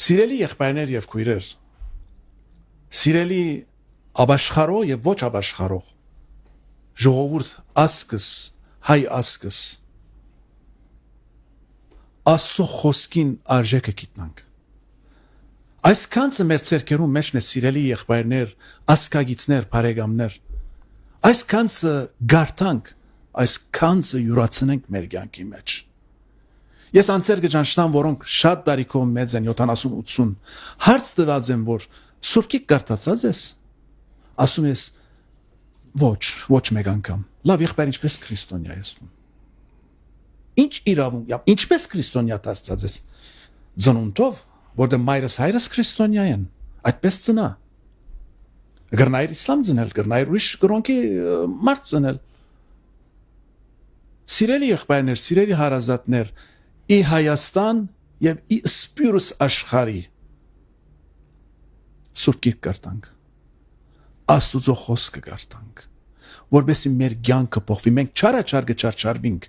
Սիրելի եղբայրներ եւ քույրեր Սիրելի աբաշխարող եւ ոչ աբաշխարող ժողովուրդ ասկս հայ ասկս Աստծո խոսքին արժեքը գիտնանք Այսքանցը մեր ցերկերում մեջն է սիրելի եղբայրներ ասկագիցներ բարեկամներ Այսքանցը գարտանք Այսքանցը յուրացնենք մեր կյանքի մեջ Ես անցեր գճանշնամ, որոնք շատ տարիքով մեծ են 70-80 հարց տված եմ, որ Սուրբ Գիրք կարդացած ես, ասում ես ոչ մեկ անգամ, լավ եղբայր ինչպես քրիստոնյա ես դու, ինչ իրավունք, ինչպես քրիստոնյա դարձած ես, ծնունդով, որտեղ մայրս հայրս քրիստոնյա են, այդպես ծնա, գրնայր իսլամ ծնել, գրնայր ուրիշ գրոնքի մարդ ծնել, Սիրելի եղբայրներ, սիրելի հարազատներ, ի Հայաստան եւ ի Սպյուրս աշխարհի Սուրբ Գիրք կարտանք, Աստուծո խոսքը կարտանք, որովհետեւ մեր կյանքը փոխվի, մենք չարաչար կչարչարվենք,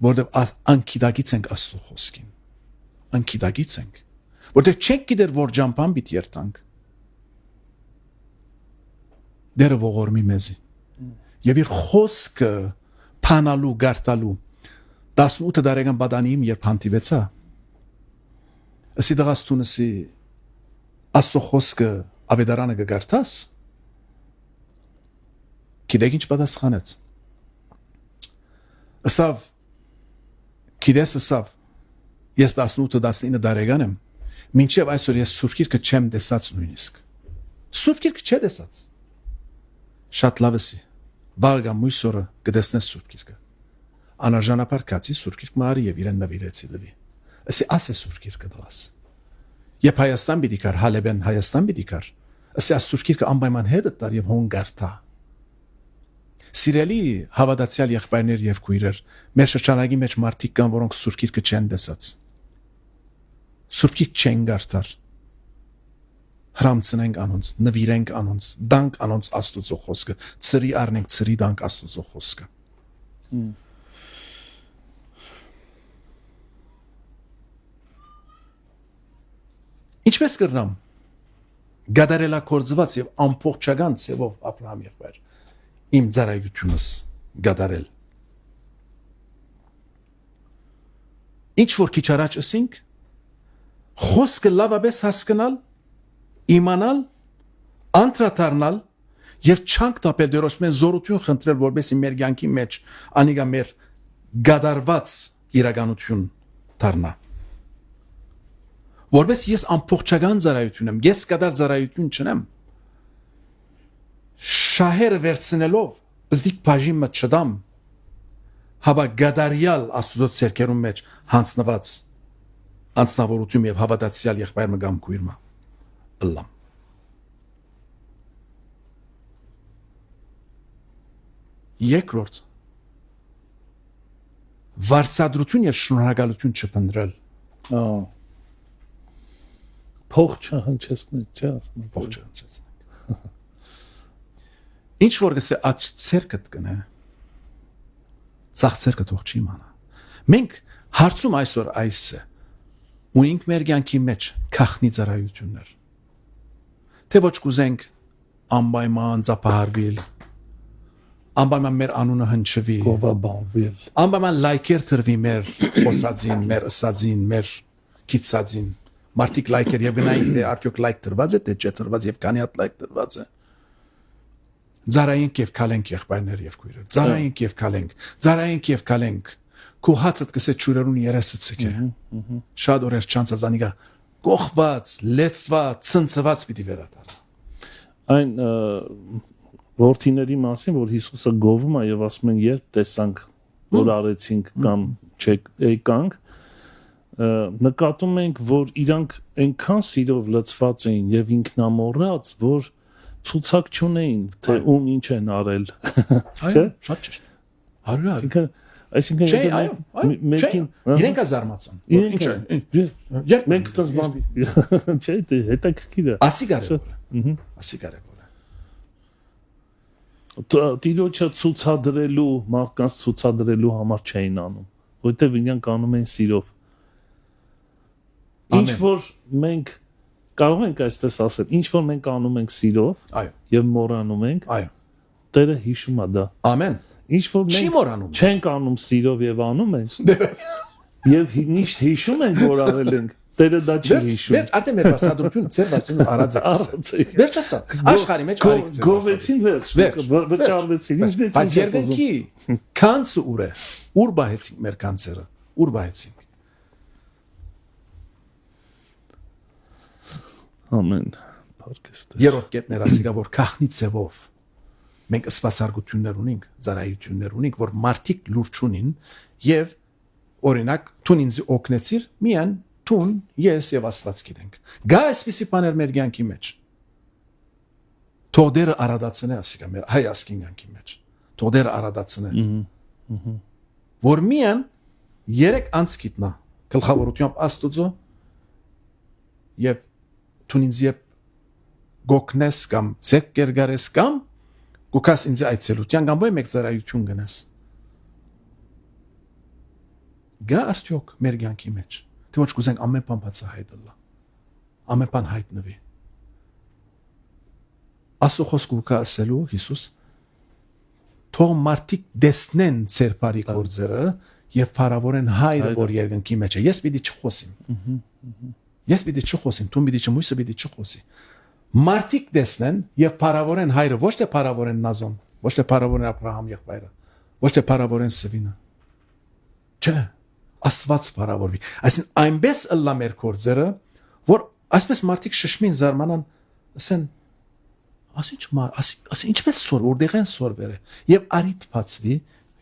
որովհետեւ անկիդագից ենք Աստծո խոսքին, անկիդագից ենք, որովհետեւ չենք գիտեր որ ջամփան պիտի երթանք, դերը ողորմի մեզի, եւ իր խոսքը փանալու, գարտալու 18 տարեկան բադանիմ երբ հանդիպեցա, ասի դղաստունսի Աստծո խոսքը ավետարանը կգարտաս, գիտեք ինչ պատասխանեց, ասավ, գիտես ասավ, ես 18-19 տարեկան եմ, մինչև այսօր ես Սուրբ Գիրքը չեմ տեսած նույնիսկ, Սուրբ Գիրքը չէ տեսած, շատ լավ էսի, վաղը մույս օրը կտեսնես Սուրբ Գիրքը, անարժանապար կացի Սուրբ Գիրք մարի եւ իրեն նվիրեցի դվի, ասի ասե Սուրբ Գիրքը դվաս, Եվ Հայաստան պիտի կար, Հալեբեն Հայաստան պիտի կար, ասի Սուրբ Գիրքը անպայման հետը տար եւ հոն գարտա։ Սիրելի հավատացյալ եղբայրներ եւ քույրեր, մեր շրջանագի մեջ մարդիկ կան, որոնք Սուրբ Գիրքը չեն տեսած։ Սուրբ Գիրք չեն գարտար։ Հրամցնենք անոնց, նվիրենք անոնց, դանք անոնց Աստուծո խոսքը, ծրի առնենք, ծրի դանք Աստուծո խոսքը։ Ինչպես կրնամ գադարելակորձված եւ ամբողջական ցևով Աբրահամ եղբայր իմ ծառայությունս գադարել ինչ որ քիչ առաջ ասենք խոսքը լավաբես հասկանալ իմանալ անդրադառնալ եւ չանք տապել դերոշ մեն զորություն խնդրել որբեսի մեր ցանկի մեջ անիգա մեր գադարված իրականություն դառնա որպես ես ամբողջական ծառայություն եմ, ես կդար ծառայություն չնեմ։ Շահերը վերցնելով, բզդիկ բաժինը չդամ, հաբա գադարյալ Աստուծո ցերկերում մեջ հանձնված անձնավորություն եւ հավատացյալ եղբայր մգամ քույրմա։ Ըլլամ։ Երկրորդ վարսադրություն եւ շնորհակալություն չփնտրել։ Փող չհնչեցնեք, չէ՞ ասում։ Փող չհնչեցնեք։ Ինչ որ գսե աչ ցերկդ կնե։ Ցախ ցերկը թող չի իմանա։ Մենք հարցում այսօր այս է։ Ու ինք մեր ցանկի մեջ քախնի ծառայություններ։ Թե ոչ կուզենք անպայման ծափահարվել։ Անպայման մեր անունը հնչվի։ Գովաբանվել։ Անպայման լայքեր տրվի մեր խոսածին, մեր ասածին, մեր քիծածին։ Մարդիկ լայքեր եւ գնային թե արդյոք լայք տրված է թե չէ տրված եւ քանի հատ լայք տրված է Ձարայինք եւ քալենք եղբայրներ եւ քույրեր Ձարայինք եւ քալենք քո հացդ կսե ճուրերուն երեսը ցկե շատ օրեր չանցած անիգա կողված լեցված ցնցված պիտի վերադառնա այն որդիների մասին որ Հիսուսը գովում է եւ ասում են երբ տեսանք որ արեցինք կամ չեկանք նկատում ենք, որ իրանք այնքան սիրով լծված էին եւ ինքնամոռաց, որ ցուցակ չունեին, թե ում ինչ են արել։ Չէ՞։ Շատ ճիշտ։ 100 Այսինքն մեկին իրենք զարմացան։ Ինչ է։ Երբ մենք դες բան չէ, դե հետաքրքիր է։ Ասի կարևոր։ Ասի կարևոր է։ Տիրոջը ցուցադրելու, մարդկանց ցուցադրելու համար չէին անում, որովհետեւ իրենք անում են սիրով։ Ինչ որ մենք կարող ենք այսպես ասել, ինչ որ մենք անում ենք սիրով, այո, եւ մոռանում ենք, այո, Տերը հիշում է դա։ Ամեն։ Ինչ որ մենք չենք անում սիրով եւ անում ենք, եւ միշտ հիշում ենք, որ արել ենք, Տերը դա չի հիշում։ Մեր արդեն մեր վարչադրությունը ծեր վարչությունը արած է։ Վերջացա։ Աշխարհի մեջ արիք ծեր։ Գովեցին վերջ, վճարվեցին, ինչ դեցին։ Բայց երբեմքի կանցը ուր է։ Ուր բահեցինք մեր կանցերը։ Ուր բահեցինք։ Ամեն podcast։ Երրորդ կետն էր ասիգա որ քախնի ծևով մենք սպասարկություններ ունենք, ծառայություններ ունենք, որ մարդիկ լուրջ ունին եւ օրինակ տուն ինձ օգնեցիր, միան տուն ես եւ Աստված գիտենք։ Գա այսպիսի բաներ մեր ցանկի մեջ։ Թողերը արադացնե ասիգա մեր հայ ասկին ցանկի մեջ։ Թողերը արադացնե։ որ միան 3 անց գիտնա գլխավորությամբ Աստուծո եւ թունինձ եւ գոքնես կամ ցեք կերգարես կամ գուկաս ինձ այցելության կամ ոյ մեկ ծառայություն գնաս գա արդյոք մեր կյանքի մեջ թե ոչ կուզենք ամեն բան բացահայտելա ամեն բան հայտնվի Աստծո խոսքը կա ասելու Հիսուս թող մարդիկ դեսնեն ծեր բարի գործերը եւ փառավորեն հայրը որ երկնքի մեջ է ես պիտի չխոսեմ ես պիտի չխոսեմ դու պիտի չմույսը պիտի չխոսի մարդիկ դեսնեն եւ փառավորեն հայրը ոչ թե փառավորեն Նազոն ոչ թե փառավորեն Աբրահամ եղբայրը ոչ թե փառավորեն Սևինը չէ Աստված փառավորվի այսինքն այնպես ըլլա մեր գործերը որ այսպես մարդիկ շշմին զարմանան ասեն ասի ինչպես սոր որտեղ են սորվերը եւ արիտ բացվի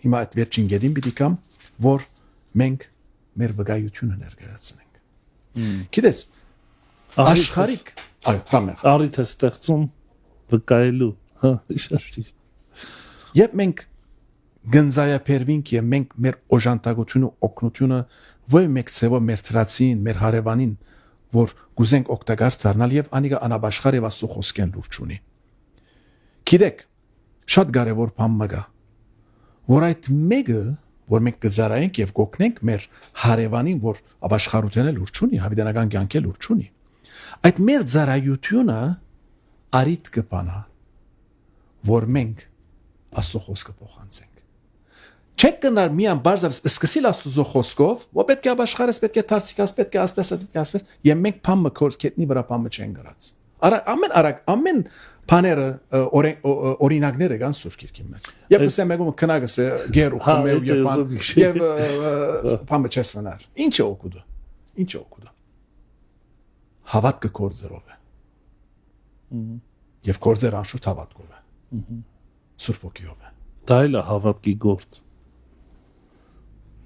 հիմա այդ վերջին գեդին պիտի կամ որ մենք մեր վկայությունը ներկայացնենք գիտես աշխարհիկ արիտ է ստեղծում վկայելու Երբ մենք գնձայապերվինք եւ մենք մեր օժանդակությունը օգնությունը ոյ մեկ ցեվո մեր թրացին մեր հարևանին որ գուզենք օգտակար դառնալ եւ անիկա անաբաշխար եւ Աստծո խոսքեն լուրջ ունի Գիտեք շատ կարևոր բան մգա որ այդ մեկը որ մենք գծարայենք եւ գոքնենք մեր հարևանին որ ապաշխարությունը լուրջ ունի հավիտենական կյանքը լուրջ ունի այդ մեր ծառայությունը արիտ կփանա որ մենք Աստծո խոսքը փոխանցենք չեք կնար միան բարձր սկսիլ Աստծո խոսքով որ պետք է ապաշխարես պետք է դարձիկաս պետք է ասպես եւ մենք փամ մկոր կետնի վրա փամը չեն գրած ամեն Paները օրինակները կան Սուրբ Գիրքի մեջ։ Երբ ասեմ մեկում քնագս է գեր ու խմեր ու եւ փամը չեսնար։ Ինչ է օգուտը։ Ինչ է օգուտը։ Հավատքը կորձերով է։ Եվ կորձեր անշուշտ հավատքով է։ Սուրբ ոգիով է։ Դա էլ է հավատքի գործ։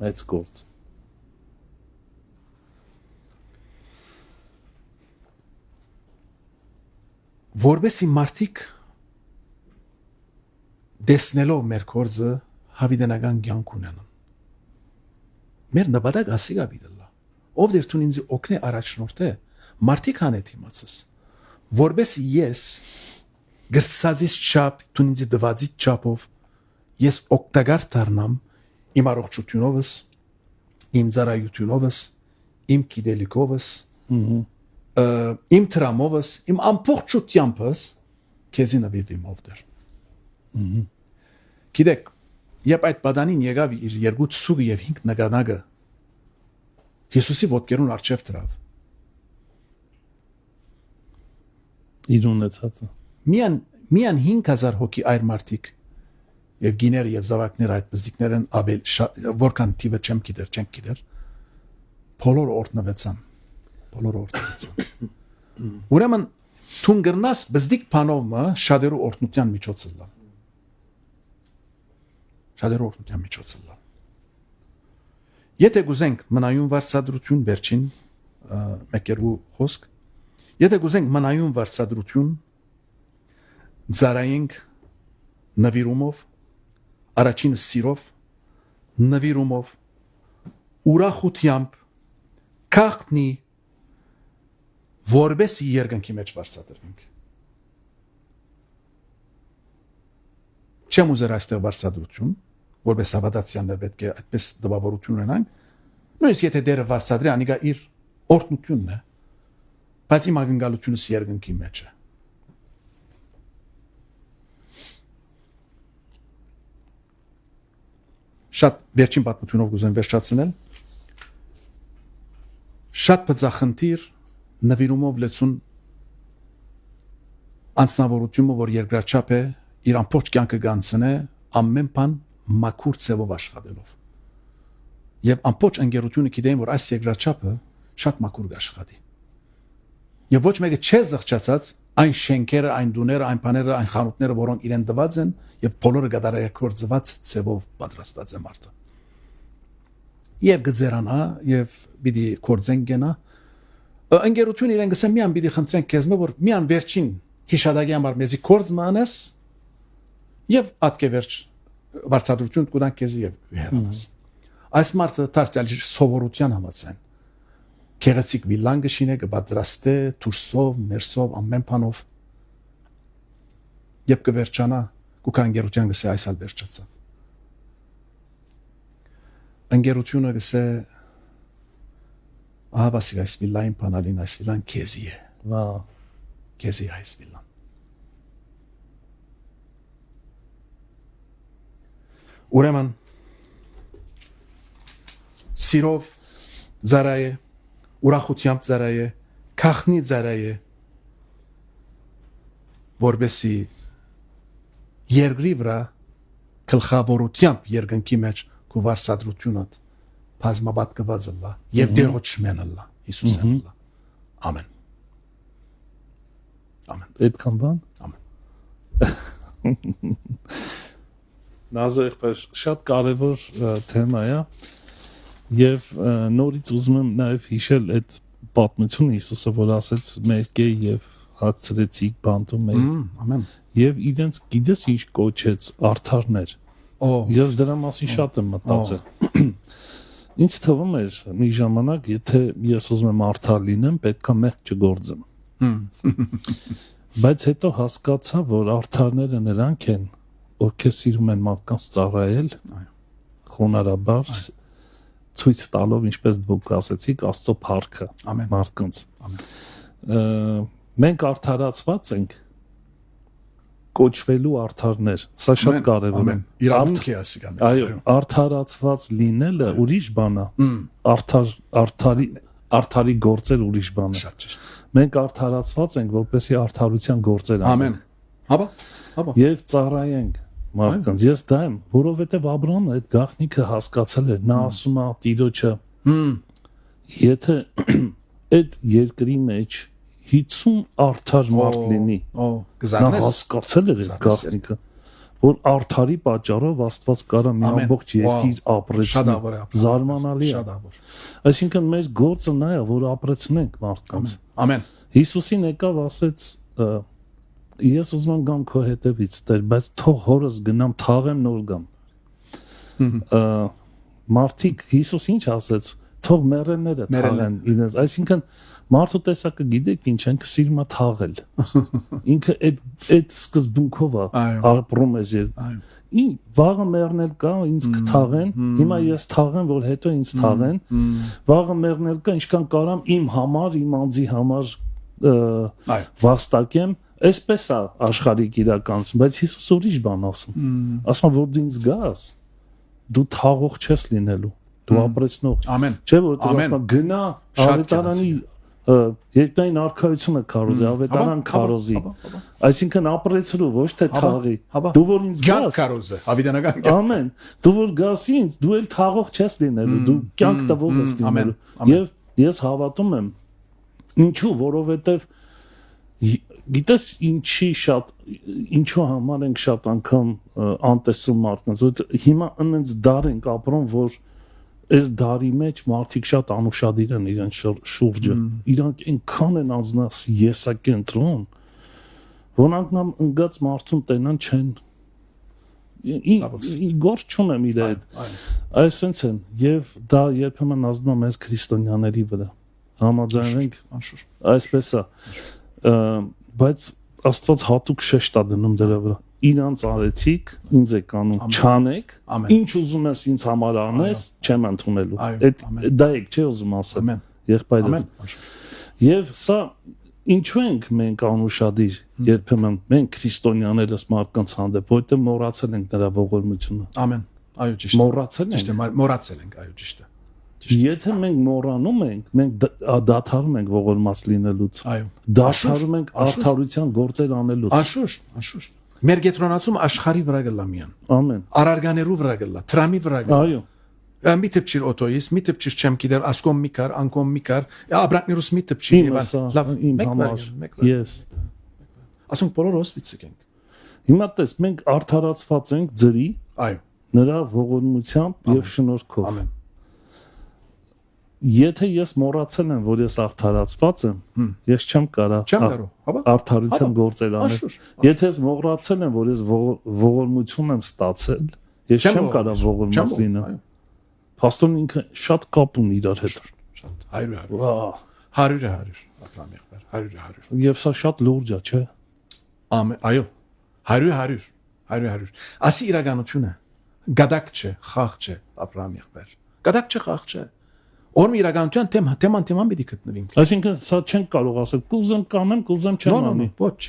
Մեծ գործ։ Որբեսի մարդիկ դեսնելով մեր կորձը հավիտենական կյանք ունենան։ Մեր նպատակ ասիգա բիդլա։ Ով դեր տուն ինձ օգնե առաջնորդե, մարդիկ հանետ իմացս։ Որբեսի ես գրծածից չափ, տուն ինձ դվածից չափով ես օգտակար դառնամ իմ առողջությունովս, իմ ծառայությունովս, իմ գիտելիքովս, իմ տրամովս, իմ ամբողջությամբ քեզի նվիրվիմ ով դեր։ Գիտեք, երբ այդ բադանին եկավ իր երկու ցուգը եւ 5 նկանակը Հիսուսի ոտքերուն արչեւ դրավ։ Իր ունեցածը։ Միան 5000 հոգի այր մարդիկ եւ գիները եւ զավակները այդ բզդիկներն ավել որքան տիվը չեմ գիտեր։ Բոլոր օրտնվեցան։ Ուրեմն թուն գրնաս բզդիկ փանովը շատերու օրտնության միջոցը լա։ Եթե գուզենք մնայուն վարսադրություն վերջին մեկերու խոսք, եթե գուզենք մնայուն վարսադրություն ծառայենք նվիրումով, առաջին սիրով, նվիրումով, ուրախությամբ, կաղտնի որպես երկնքի մեջ վարսադրվենք։ Չեմ ուզեր այստեղ վարսադրություն, որպես հավատացյալներ պետք է այդպես դպավորություն ունենանք, նույնիսկ եթե դերը վարսադրի, անիկա իր օրհնությունն է, բայց իմ ակնկալությունս երկնքի մեջ է։ Շատ վերջին պատմությունով կուզեմ վերջացնել։ Շատ բծախնդիր նվիրումով լեցուն անձնավորությունը, որ երկրաչափ է, իր ամբողջ կյանքը գանցնե ամեն բան մաքուր ցևով աշխատելով։ Եվ ամբողջ ընկերությունը գիտեն, որ այս երկրաչափը շատ մաքուր կաշխատի։ Եվ ոչ մեկը չէ զղջացած այն շենքերը, այն դուները, այն բաները, այն խանութները, որոնք իրեն տված են, եւ բոլորը գդարակորձված ցևով պատրաստած է մարդը։ Եվ գծերանա, եւ պիտի կորձեն գնա։ Ընկերությունը իրեն գսեմ միան պիտի խնդրենք քեզ, որ միան վերջին հիշադակի համար մեզի կորձ մանես եւ ատկե վերջ վարչադրություն կուտան քեզ եւ հերանաս։ այս մարդը դարձյալ իր սովորության համաձայն քեղեցիկ վիլան գշինե կպատրաստե դուրսով, ներսով, ամեն բանով եւ կվերջանա կուքանգերության գսե այսալ վերջացավ։ Անգերությունը գսե ահավասի այս վիլային բանալին այս վիլան քեզի է։ Վա Քեզի այս վիլան։ Ուրեմն սիրով ծարայե, ուրախությամբ ծարայե, քախնի ծարայե, որբեսի երկրի վրա գլխավորությամբ երկնքի մեջ քո վարսադրությունը բազմապատկված լա եւ դերոճմեն լա Հիսուսն լա։ Ամեն։ Ամեն։ այդքան բան։ Ամեն։ Նազեր շատ կարևոր թեմա է եւ նորից ուզում եմ նաեւ հիշել այդ պատմությունը Հիսուսը որ ասեց մերկե եւ հացրեցիկ բանտում է Ամեն։ եւ իրենց գիտես ինչ կոչեց արդարներ Օ ես դրա մասին շատ եմ մտածել ինձ թվում էր մի ժամանակ եթե ես ուզում եմ արդար լինեմ պետքա մեղք չգործեմ բայց հետո հասկացա որ արդարները նրանք են ովքեր սիրում են մարդկանց ծառայել խոնարհաբար ցույց տալով ինչպես դուք ասեցիք Աստծո փառքը Ամեն։ մարդկանց Ամեն։ մենք արդարացված ենք կոչվելու արդարներ սա շատ կարևոր է իրավունք է ասիկան այո արդարացված լինելը ուրիշ բան է արդարի գործեր ուրիշ բան է շատ ճիշտ մենք արդարացված ենք որպեսզի արդարության գործեր Ամեն հաբա եւ ծառայենք մարդկանց ես դա եմ որովհետեւ Աբրահամը այդ գաղտնիքը հասկացել էր նա ասում է տիրոջը եթե այդ երկրի մեջ 50 արդար մարդ լինի Օ նա գզարնես հասկացել էր այդ գաղտնիքը որ արդարի պատճառով Աստված կարա մի Ամեն։ ամբողջ երկիր ապրեցնի Շադավոր է զարմանալի է շադավոր այսինքն մեր գործը նա է որ ապրեցնենք մարդկանց Ամեն Հիսուսին եկավ ասեց ես ուզում եմ գամ քո հետևից Տեր բայց թող հորս գնամ թաղեմ նոր գամ մարդիկ Հիսուս ինչ ասեց թող մեռելները թաղեն իրենց այսինքն մարդու տեսակը գիտեք ինչ են սիրում է թաղել ինքը այդ սկզբունքով է ապրում է վաղը մեռնել կա ինձ կթաղեն հիմա ես թաղեմ որ հետո ինձ թաղեն վաղը մեռնել կա ինչքան կարամ իմ համար իմ անձի համար վաստակեմ այսպես է աշխարհիկ իրականություն բայց Հիսուս ուրիշ բան ասում որ դու ինձ գաս դու թաղող չես լինելու դու ապրեցնող Ամեն չէ որ դու ասում գնա ավետարանի երկնային արքայությունը քարոզի ավետարան քարոզի այսինքն ապրեցրու ոչ թե թաղի դու որ ինձ գաս քարոզը ավետանական ամեն դու որ գաս ինձ դու էլ թաղող չես լինելու դու կյանք տվող ես լինելու եւ ես հավատում եմ ինչու որովհետեւ գիտես ինչու համար ենք շատ անգամ անտեսում մարդկանց որ հիմա ինձ դար ենք ապրում որ այս դարի մեջ մարդիկ շատ անուշադիր են իրենց շուրջը իրանք այնքան են անznաս եսակենտրոն որոնք նամ ընկած մարդուն տենան չեն գործ չունեմ իր այդ այսպես են եւ դա երբեմն ազդում է մեր քրիստոնյաների վրա համաձայնենք այսպես է բայց Աստված հատուկ շեշտ է դնում դրա վրա իրանց արեցիք ինձ եք անում չանեք ինչ ուզում ես ինձ համար անես չեմ ընդունելու դա եք չէ ուզում ասեմ եղբայրս եւ սա ինչու ենք մենք անուշադիր երբեմն մենք քրիստոնյաներս մարդկանց հանդեպ որտեղ մոռացել ենք նրա ողորմությունը ամեն այո ճիշտ մոռացել ենք այո ճիշտ է Եթե մենք մոռանում ենք, մենք դադարում ենք ողորմած լինելուց։ Այո։ Դադարում ենք արդարության գործեր անելուց։ Աշուշ։ Մեր գետրոնացում աշխարհի վրա գլա միան։ Ամեն։ Արարգաներու վրա գլա, տրամի վրա գլա։ Այո։ Մի տպչիր օտոյիս, մի տպչիր չեմ գիտեր, ասկոմ մի կար, անկոմ մի կար, աբրակներուս մի տպչիր եւ լավ իմ համար։ Ես։ Ասում բոլոր հոսպիցիկ ենք։ Հիմա տես մենք արդարացված ենք ձրի։ Այո։ Նրա ողորմությամբ եւ շնորհքով։ Ամեն։ Եթե ես մոռացել եմ, որ ես արդարացված եմ, ես չեմ կարող արդարության գործեր անել։ Եթե ես մոռացել եմ, որ ես ողորմություն եմ ստացել, ես չեմ կարող ողորմած լինել։ Փաստորեն ինքը շատ կապ ունի իրար հետ։ Շատ 100 Վա, 100 ապրամ եղբայր 100 եւ սա շատ լուրջ է, չէ՞։ այո 100 ասի իրականություն է գադակ չէ խաղ չէ ապրամ եղբայր գադակ չէ խաղ չէ Օրմ իրականության թեման պիտի գտնվենք Այսինքն սա չենք կարող ասել, կուզեմ կանեմ, կուզեմ չեմ անի։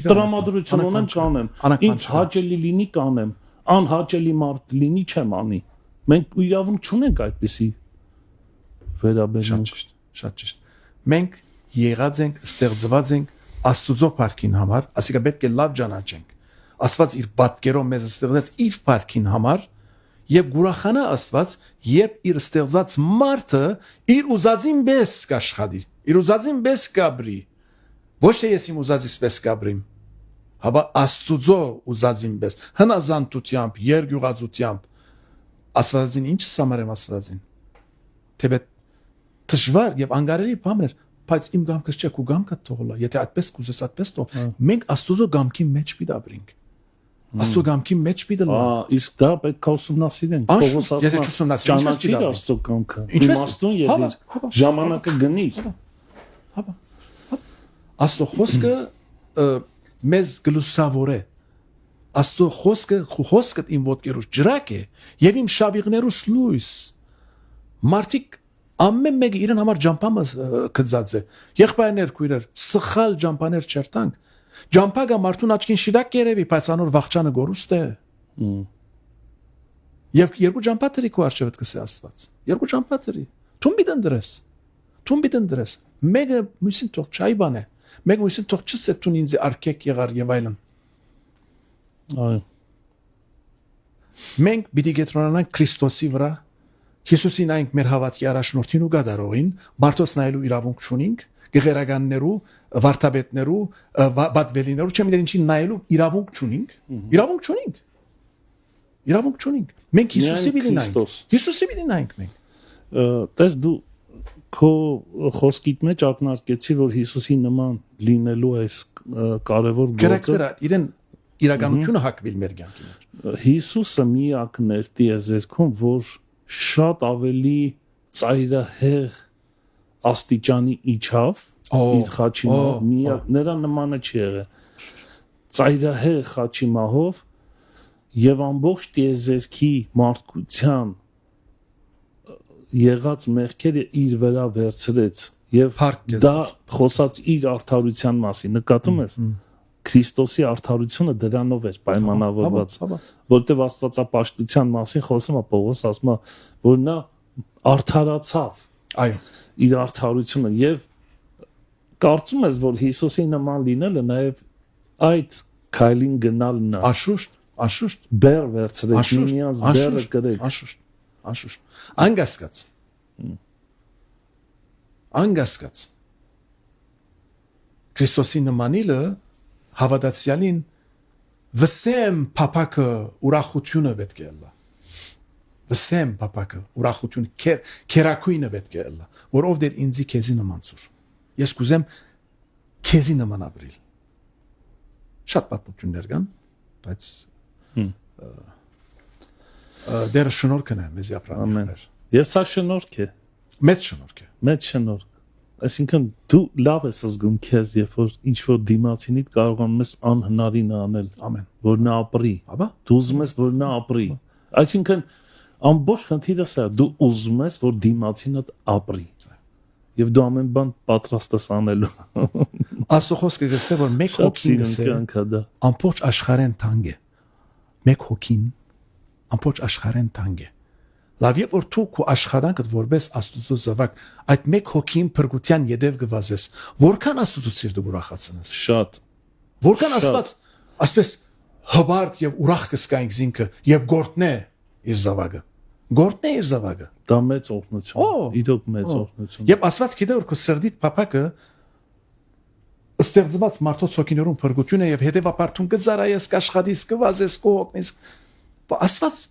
Տրամադրություն ունեմ կանեմ, ինձ հաճելի լինի կանեմ, անհաճելի մարդ լինի չեմ անի։ Մենք իրավունք չունենք այդպիսի վերաբերմունք։ Շատ ճիշտ։ Մենք եղած ենք, ստեղծված ենք Աստուծո փառքին համար, ասիկա պետք է լավ ճանաչենք։ Աստված իր պատկերով մեզ ստեղծեց իր փառքին համար Եվ գուրախանա Աստված, երբ իր ստեղծած մարդը իր ուզածին պես կաշխատի, իր ուզածին պես կաբրի, ոչ թե ես իմ ուզածից պես կաբրիմ, հաբա Աստուծո ուզածին պես, հնազանդությամբ, երկյուղածությամբ, Աստվածին ինչ սամարեմ Աստվածին, թեպետ դժվար եւ անգարելի բան էր, բայց իմ գամքս չէ, քու գամքը թողոլա, եթե այդպես կուզես այդպես թող, մենք Աստուծո գամքի մեջ պիտի ապրենք Աստծո գամքի մեջ պիտի լա։ Իսկ դա պետք է ուսումնասիրենք։ Պողոս ասում ճանաչի Աստծո գամքը։ Իմաստուն եւ ժամանակը գնի։ Հապա։ Աստծո խոսքը մեզ գլուսավոր է։ Աստծո խոսքը իմ ոտքերուս ջրակ է եւ իմ շավիղներուս լույս։ Մարտիկ ամեն մեկը իրեն համար ջամփամը գծած է։ Եղբայրներ քույրեր, սխալ ջամփաներ չերտանք։ Ջամփագա մարդուն աչքին շիրակ երևի, բայց անոր վախճանը գորուստ է։ Եվ երկու ջամփաթրի քո արժեվդ կսե Աստված։ Երկու ջամփաթրի։ Թուն բիդնդրես։ Մեկը մյուսին թող չայ բան է։ Մեկ մյուսին թող չսե տուն ինձ արքեք եղար եւ այլն։ Այո։ Մենք պիտի գետրոնանանք Քրիստոսի վրա։ Հիսուսին այնք մեր հավատքի առաջնորդին ու գադարողին, Բարտոս նայելու իրավունք չունենք, գեղերականներու, վարդապետներու, բադվելիներու, չեմ իրեն ինչին նայելու իրավունք չունենք։ Իրավունք չունենք։ Մենք Հիսուսի պիտի նայենք։ Հիսուսի պիտի նայենք մենք։ Տես դու քո խոսքիդ մեջ ակնարկեցի, որ Հիսուսի նման լինելու այս կարևոր գործը Քարակտերը իրեն իրականությունը հակվել մեր կյանքի մեջ։ Հիսուսը միակն էր դիեզերքում, որ շատ ավելի ծայրահեղ աստիճանի իջավ իր խաչիմահով միակ նրա նմանը չի եղել ծայրահեղ խաչիմահով եւ ամբողջ դիեզերքի մարդկության եղած մեղքերը իր վրա վերցրեց եւ դա խոսած իր արդարության մասին նկատում ես Քրիստոսի արդարությունը դրանով էր պայմանավորված որտեղ Աստվածապաշտության մասին խոսում է Պողոս ասում է որ նա արդարացավ այո իր արդարությունը եւ կարծում ես որ Հիսուսի նման լինելը նաեւ այդ քայլին գնալն է Անշուշտ բեր վերցրեց միմյանց բերը գրեք անշուշտ անգասկած Քրիստոսի նմանիլը հավատացյալին վսեմ փապակը ուրախությունը պետք է լա վսեմ փապակը ուրախությունը քերակույնը պետք է լա որով դեր ինձի քեզի նման ծուր ես կուզեմ քեզի նման ապրիլ շատ պատմություններ կան բայց դեր շնորհքն է մեզ ապրանը ես սա շնորհք է մեծ շնորհք Այսինքն դու լավ ես զգում քեզ, երբ որ ինչ որ դիմացինիդ կարողանում ես անհնարին անել, ամեն, որ նա ապրի, դու ուզում ես որ նա ապրի։ Այսինքն ամբողջ խնդիրը սա, դու ուզում ես որ դիմացինդ ապրի։ Եվ դու ամեն բան պատրաստ ես անելու։ Աստծո խոսքը գսե որ մեկ հոգին գսե ամբողջ աշխարհեն թանկ է։ Մեկ հոգին ամբողջ աշխարհեն թանկ է։ Լավ եւ որ դու քո աշխատանքդ որպես Աստծո զավակ այդ մեկ հոգին փրկության յետև գվազես որքան Աստծո սիրտը ուրախացնես շատ որքան Աստված ասես հբարտ եւ ուրախ կսկայինք զինքը եւ գործնե իր զավակը դա մեծ օրհնություն իրոք մեծ օրհնություն եւ Աստված գիտե որ քո սրդիդ փապակը ստեղծված մարդոց հոգիներուն փրկություն է եւ հետեւաբար դու կծարայես կաշխատես կվազես կողնես Աստված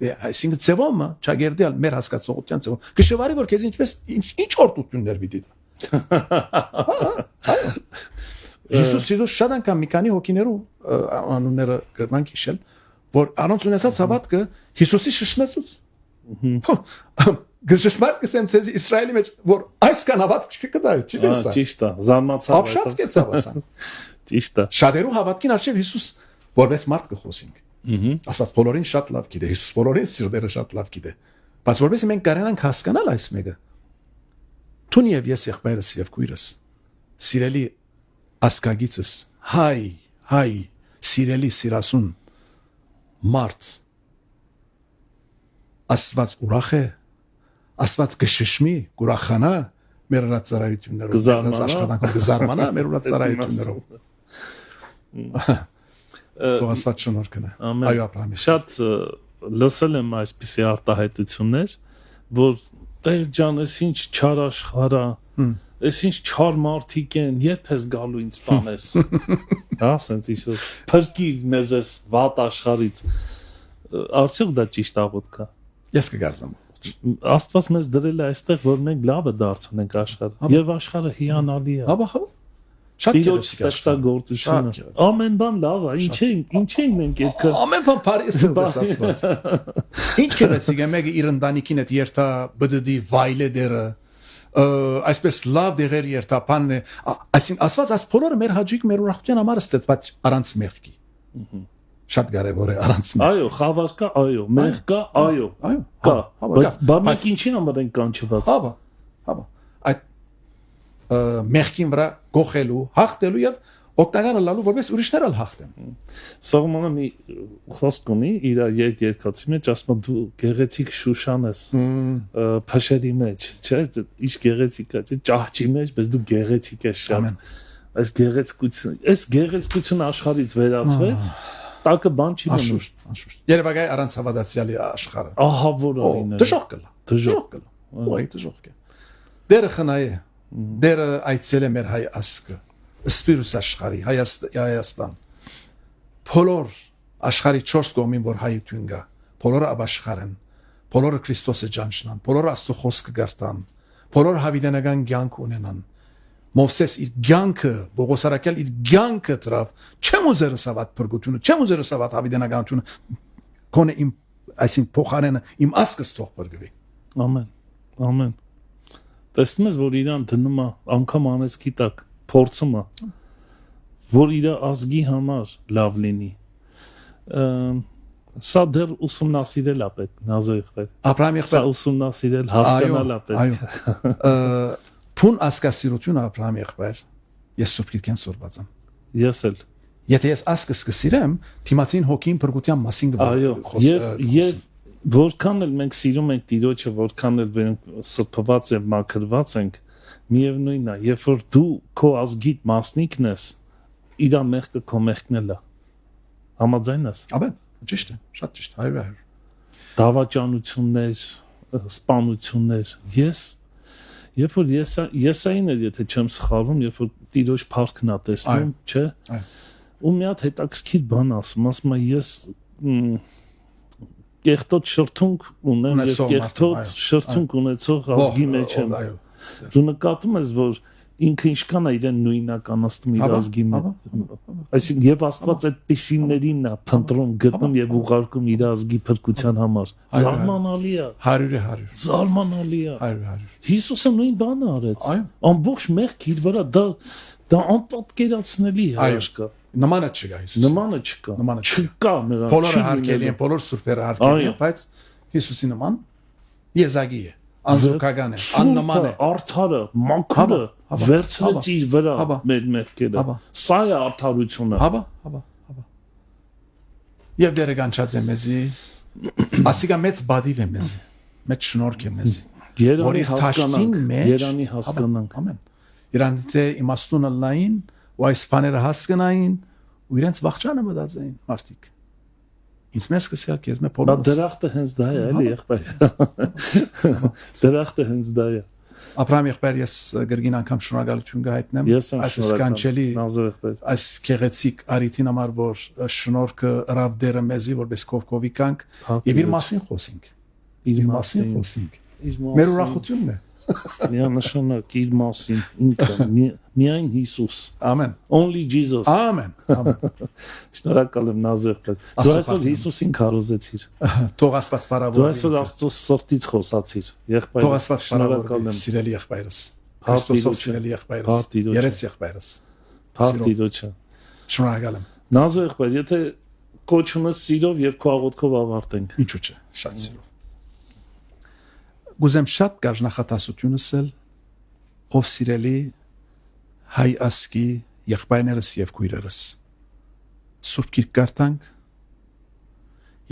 այսինքն ծևոմը ճագերդիալ մեր հասկացողության ծևոմ կշվարի որ քեզ ինչպես ինչ օրտություններ պիտի դա Հիսուս շատ անգամ մի քանի հոգիներու անունները գրման քիշել որ առանց ունեցած հավատքը Հիսուսի շշնեցուց Գժշմարտ կսեմ ցեզի Իսրայելի մեջ որ այսքան հավատք չկա, չի դեսա։ Ճիշտ է, զարմացավ։ Ապշած կեցավ ասան։ Ճիշտ է։ Շատերու հավատքին արժե Հիսուս որպես մարդ կխոսենք։ Ասած բոլորին շատ լավ գիտե, Հիսուս բոլորին սիրտերը շատ լավ գիտե։ Բայց որպես մենք կարողանանք հասկանալ այս մեկը։ Տուն եւ ես եղբայրս եւ քույրս։ Սիրելի ասկագիցս, հայ, սիրելի սիրասուն մարդ։ Աստված ուրախ է, Աստված կշշմի, կուրախանա մեր ծառայություններով, մեր աշխատանքով կզարմանա մեր ծառայություններով։ Աստված շնորհքն է։ Այո, ապրամի։ Շատ լսել եմ այսպիսի արտահայտություններ, որ Տեր ջան, ես ինչ չար աշխարհ է, ես ինչ չար մարդիկ են, երբ ես գալու ինձ տանես։ Հա, ասենց ինչ-որ փրկիր մեզ այս վատ աշխարհից։ Արդյոք դա ճիշտ աղոթք է։ Ես կգարձեմ։ Աստված մեզ դրել է այստեղ, որ մենք լավը դարձնենք աշխարհը։ Եվ աշխարհը հիանալի է։ Հա։ Շատ Տիրոջ ստեղծագործությունը։ Ամեն բան լավ է, ինչ ենք մենք եկը։ Ամեն բան բարի է ստեղծված։ Ինչ կերեցիկ է մեկը իր ընտանիքին հետ երթա բդդի վայլե դերը։ Այսպես լավ դեղեր երթա բանն է։ Այսինքն ասված այս բոլորը մեր հաջիկ մեր ուրախության համար ստեղծված առանց մեղքի։ Շատ կարևոր է առանց մեղքի։ Այո, խավար կա, այո, մեղ կա, այո։ Կա։ Բայց մենք ինչին համար ենք կանչված։ Հա։ Այդ մեղքին վրա գողելու, հաղթելու եւ օգտակար լալու որպես ուրիշները հաղթեն։ Սողմանը մի խոսք ունի իր երկացի մեջ, ասում է դու գեղեցիկ Շուշան ես փշերի մեջ, չէ՞, ինչ գեղեցիկ է, չէ՞, ճահճի մեջ, բայց դու գեղեցիկ ես շատ։ Այս գեղեցկությունը աշխարհից վերածվեց, տակը բան չի մնում։ Անշուշտ։ Երևակայ առանց հավատացյալի աշխարհը։ Ահա որ օրինը։ Դժոխք է։ Ոայ դժոխք է։ Դերը խնայե Դերը այցել է մեր հայ ասկը, սպիրուս աշխարի, Հայաստան, բոլոր աշխարի 4 կողմին, որ հայություն գա, բոլորը աբաշխար են, բոլորը Քրիստոսը ճանչնան, բոլորը Աստծո խոսքը գարտան, բոլորը հավիտենական կյանք ունենան։ Մովսես իր կյանքը, Պողոս առաքյալ իր կյանքը դրավ, չեմ ուզեր սավատ փրկությունը, չեմ ուզեր սավատ հավիտենականությունը, կոնե իմ այսին փոխարենը իմ ասկս թող փրկվի։ Ամեն։ Տեսնում ես, որ իրան դնում է անգամ անեցքի տակ, փորձում է, որ իր ազգի համար լավ լինի։ Սա դեռ ուսումնասիրել է պետք, Նազո եղբայր։ Աբրահամ եղբայր։ Սա ուսումնասիրել, հասկանալ է պետք։ Փուն ասկասիրությունը Աբրահամ եղբայր, ես Սուրբ Գիրքեն սորված եմ։ Ես էլ։ Եթե ես ասկս կսիրեմ, թիմացին հոգին փրկության մասին կգործեմ։ Եվ որքան էլ մենք սիրում ենք Տիրոջը, որքան էլ մենք սրբված եւ մաքրված ենք, միևնույնն է, երբ որ դու քո ազգի մասնիկն ես, իր մեղքը քո մեղքն է։ Համաձայն ես։ Աբեն, ճիշտ է, շատ ճիշտ, 100%։ Դավաճանություններ, սպանություններ։ Երբ որ Եսային էր, եթե չեմ սխալվում, երբ որ Տիրոջ փառքն է տեսնում, չէ՞։ Ու մի հատ հետաքրքիր բան ասում է, ես կեղտոտ շրթունք ունեմ եւ կեղտոտ շրթունք ունեցող ազգի մեջ եմ։ Դու նկատում ես, որ ինքը ինչքան է իրեն նույնականացնում իր ազգի մեջ։ Այսինքն եւ Աստված այդպիսիներին է փնտրում, գտնում եւ ուղարկում իր ազգի փրկության համար։ Զարմանալի է։ 100-100։ Զարմանալի է։ 100-100։ Հիսուսը նույն բանը արեց։ Ամբողջ մեղք իր վրա դա անպատկերացնելի հրաշք է։ Նմանը չկա նրան։ Բոլորը հարկելի են, բոլոր սուրբերը հարկելի են, բայց Հիսուսի նման եզակի է, անզուգական է, աննման է, արդարը, մաքուրը վերցրեց իր վրա մեր մեղքերը։ Սա է արդարությունը։ Հաբա։ Եվ դերը կանչած է մեզի, ասիկա մեծ բադիվ է մեզի, մեծ շնորհք է մեզի։ Երանի հասկանանք։ Ամեն։ Իրան թե իմաստուն ալլային ու այս բաները հասկանային ու իրենց վախճանը մտածեին մարդիկ։ Ինձ մեզ կսել քեզ մե փոքր։ Դա դրախտը հենց դա է, էլի եղբայր։ Դրախտը հենց դա է։ Աբրահամ եղբայր, ես գրգին անգամ շնորհակալություն կհայտնեմ այս սկանչելի այս քեղեցիկ արիթին համար, որ շնորհքը ռավ դերը մեզի որպես կովկովի կանք եւ իր մասին խոսենք։ Իր մասին խոսենք։ Մեր ուրախությունն է։ Միանշանակ իր մասին ինքը Միայն Հիսուս։ Amen. Only Jesus։ Amen. Amen. Շնորհակալ եմ Նազեր։ Դու այսօր Հիսուսին քարոզեցիր։ Թող Աստված Դու բարավորի։ այսօր Աստծո սրտից խոսացիր։ Թող Եղբայր, Աստված շնորհակալ բարավորի եմ։ սիրելի եղբայրս։ Փառք Քրիստոսով Տիրոջը, սիրելի եղբայրս։ փառք Տիրոջը։ Երեց եղբայրս։ Փառք Տիրոջը։ Շնորհակալ եմ։ Նազեր եղբայր, եթե կոչումը սիրով եւ քո աղոթքով ավարտենք։ Ինչու՞ չէ, շատ սիրով։ Գուզեմ շատ կար նախատասությունս էլ ով սիրելի հայ ասկի եղբայրներս եւ քույրերս։ Սուրբ Գիրք կարդանք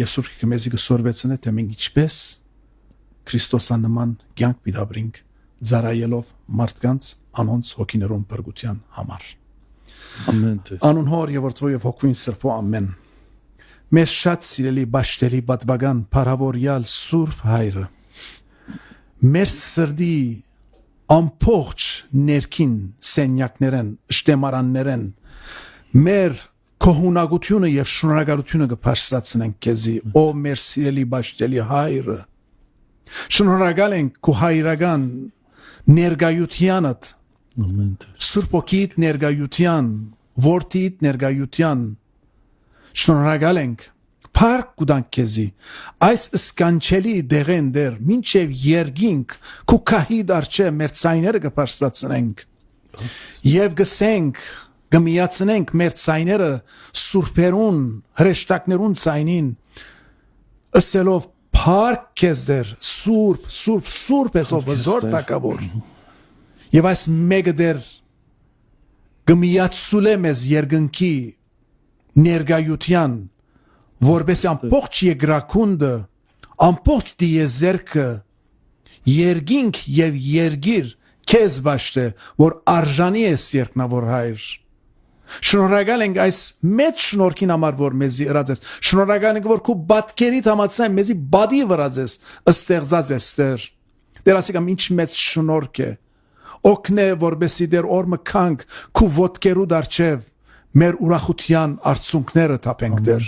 եւ Սուրբ Գիրքը մեզի կսորվեցնե թե մենք ինչպես Քրիստոսանման կյանք պիտաբրինք ծառայելով մարդկանց անոնց հոգիներուն բրգության համար։ Ամեն տեղ։ Անուն Հոր եւ Որդու եւ Հոգին Սրբո ամեն։ Մեր շատ սիրելի բաշտելի պատվական փառավորյալ Սուրբ Հայրը մեր սրդի ամբողջ ներքին սենյակներեն, շտեմարաններեն մեր կողունակությունը եւ շնորհակալությունը կփաստացնենք քեզի, ո մեր սիրելի բաշտելի Հայրը։ Շնորհակալ ենք քո հայրական ներգայությանդ, Ամեն տեղ։ Սուրբ Օքիդ ներգայության, Որդիդ ներգայության։ Շնորհակալ ենք Փառք կուտանք քեզի այս սկանչելի դեղեն դեր մինչև երգինք քու քահիդ արչե մեր ցայները կփաստացնենք եւ գսենք գմիացնենք մեր ցայները սուրբերուն հրեշտակներուն ցայնին ըսելով Փառք քեզ դեր սուրբ էսով զոր տակավոր եւ այս մեկը դեր գմիացուլե մեզ երգնքի ներգայության որբես ամբողջ եգրակունդը, ամբողջ դիեզերքը, երգինք և երգիր քեզ բաշտե, որ արժանի ես երկնավոր Հայր։ Շնորհակալ ենք այս մեծ շնորհքին համար, որ մեզի ըրած ես։ Շնորհակալ ենք, որ քո բատկերիդ համաձայն մեզի բադի վրած ես, ստեղծած ես Տեր։ Տեր ասիկամ ինչ մեծ շնորհք է։ Օգնե, որբեսի դեր օրը կանք քո ոտքերու դարչև մեր ուրախության արցունքները թափենք դեր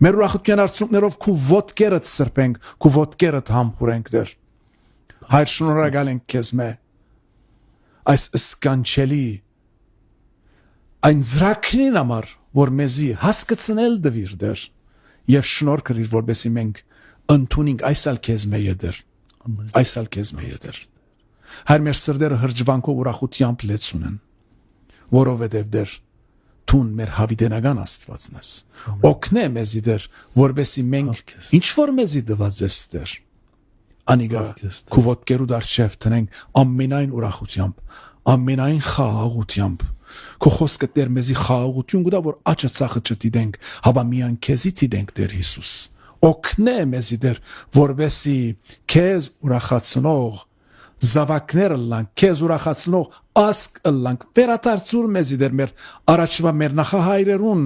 մեր ուրախության արցունքներով քու ոտքերը սրբենք քու ոտքերը համբուրենք դեր Հայր շնորհակալ ենք քեզ մե այս սկանչելի այն զրակրին համար որ մեզի հասկացնել դվիր դեր եւ շնորհ կրիր որբեսի մենք ընդունենք այսալ քեզ մե յետեր այսալ քեզ մե յետեր Հայր մեր սրտերը հրճվանքով ուրախությամբ լեցունեն որովհետեւ դեր Տուն մեր հավիտենական Աստվածն ես։ Օգնե մեզի դեր, որբեսի մենք ինչ որ մեզի դված ես դեր։ Անիգա քու ոտքերու դարչև տնենք ամենայն ուրախությամբ, ամենայն խաղաղությամբ։ Քո խոսքը դեր մեզի խաղաղություն գտա որ աճը ցախը չտիդենք, հաբա միան քեզի տիդենք դեր Հիսուս։ Օգնե մեզի դեր, որբեսի քեզ ուրախացնող Զավակները լանք, քեզ ուրախացնող ասկ լանք, վերադարձուր մեզի դեր մեր առաջվա մեր նախահայրերուն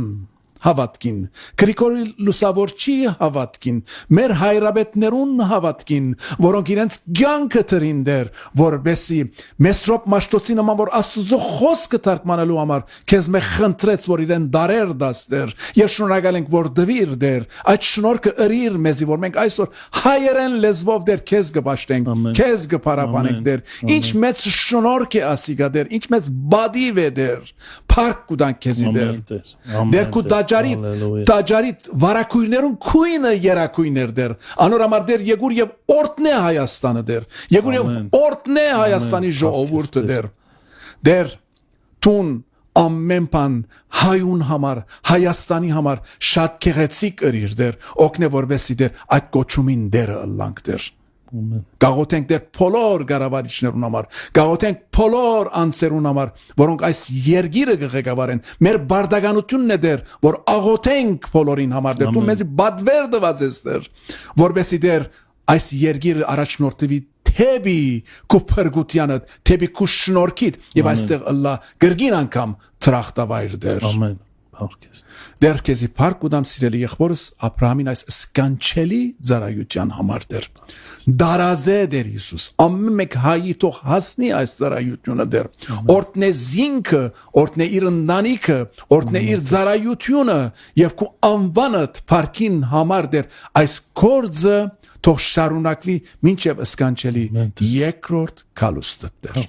հավատքին, Գրիգորի Լուսավորչի հավատքին, մեր հայրաբետներուն հավատքին, որոնք իրենց կյանքը տրին դեր, որբեսի Մեսրոպ Մաշտոցի նման որ Աստծո խոսքը թարգմանելու համար քեզ մե խնդրեց որ իրեն դարեր դաստեր եւ շնորհակալ ենք որ դվիր դեր այդ շնորհքը ըրիր մեզի որ մենք այսօր հայերեն լեզվով դեր քեզ կպաշտենք քեզ կփարապանենք դեր ինչ մեծ շնորհք է ասիգա դեր ինչ մեծ բադիվ է դեր Փառք կուտանք քեզի դեր դեր կու Տաջարիտ վարակույրներուն քույնը երակույներ դեր անորամար դեր Եգուր եւ օրտնե Հայաստանը դեր Եգուր եւ օրտնե Հայաստանի ժողովուրդը դեր տուն ամեն բան հայուն համար Հայաստանի համար շատ քեղեցիկ ըրիր դեր օգնե որբեսի դեր այդ կոչումին դերը ըլլանք դեր Գաղութենք դեր փոլոր գարավարիչներուն համար գաղութենք փոլոր անձերուն համար որոնք այս երգիրը կղեկավարեն մեր բարդականությունն է դեր որ աղոթենք փոլորին համար դեր դու մեզի բադվեր դված ես դեր որբեսի դեր այս երգիրը առաջնորդվի թեբի քո փրկությանը թեբի քո շնորհքիդ եւ այստեղ ըլլա գրգին անգամ տրախտավայր դեր ամեն Դեր քեզի փառք կուտամ սիրելի եղբորս Աբրահամին այս սկանչելի ծառայության համար դեր դարազե դեր Հիսուս ամեն մեկ հայի թող հասնի այս ծառայությունը դեր օրտնե զինքը օրտնե իր ընտանիքը օրտնե իր ծառայությունը եւ քո անվանդ փառքին համար դեր այս կորձը թող շարունակվի մինչև ըսկանչելի երկրորդ քալուստը դեր։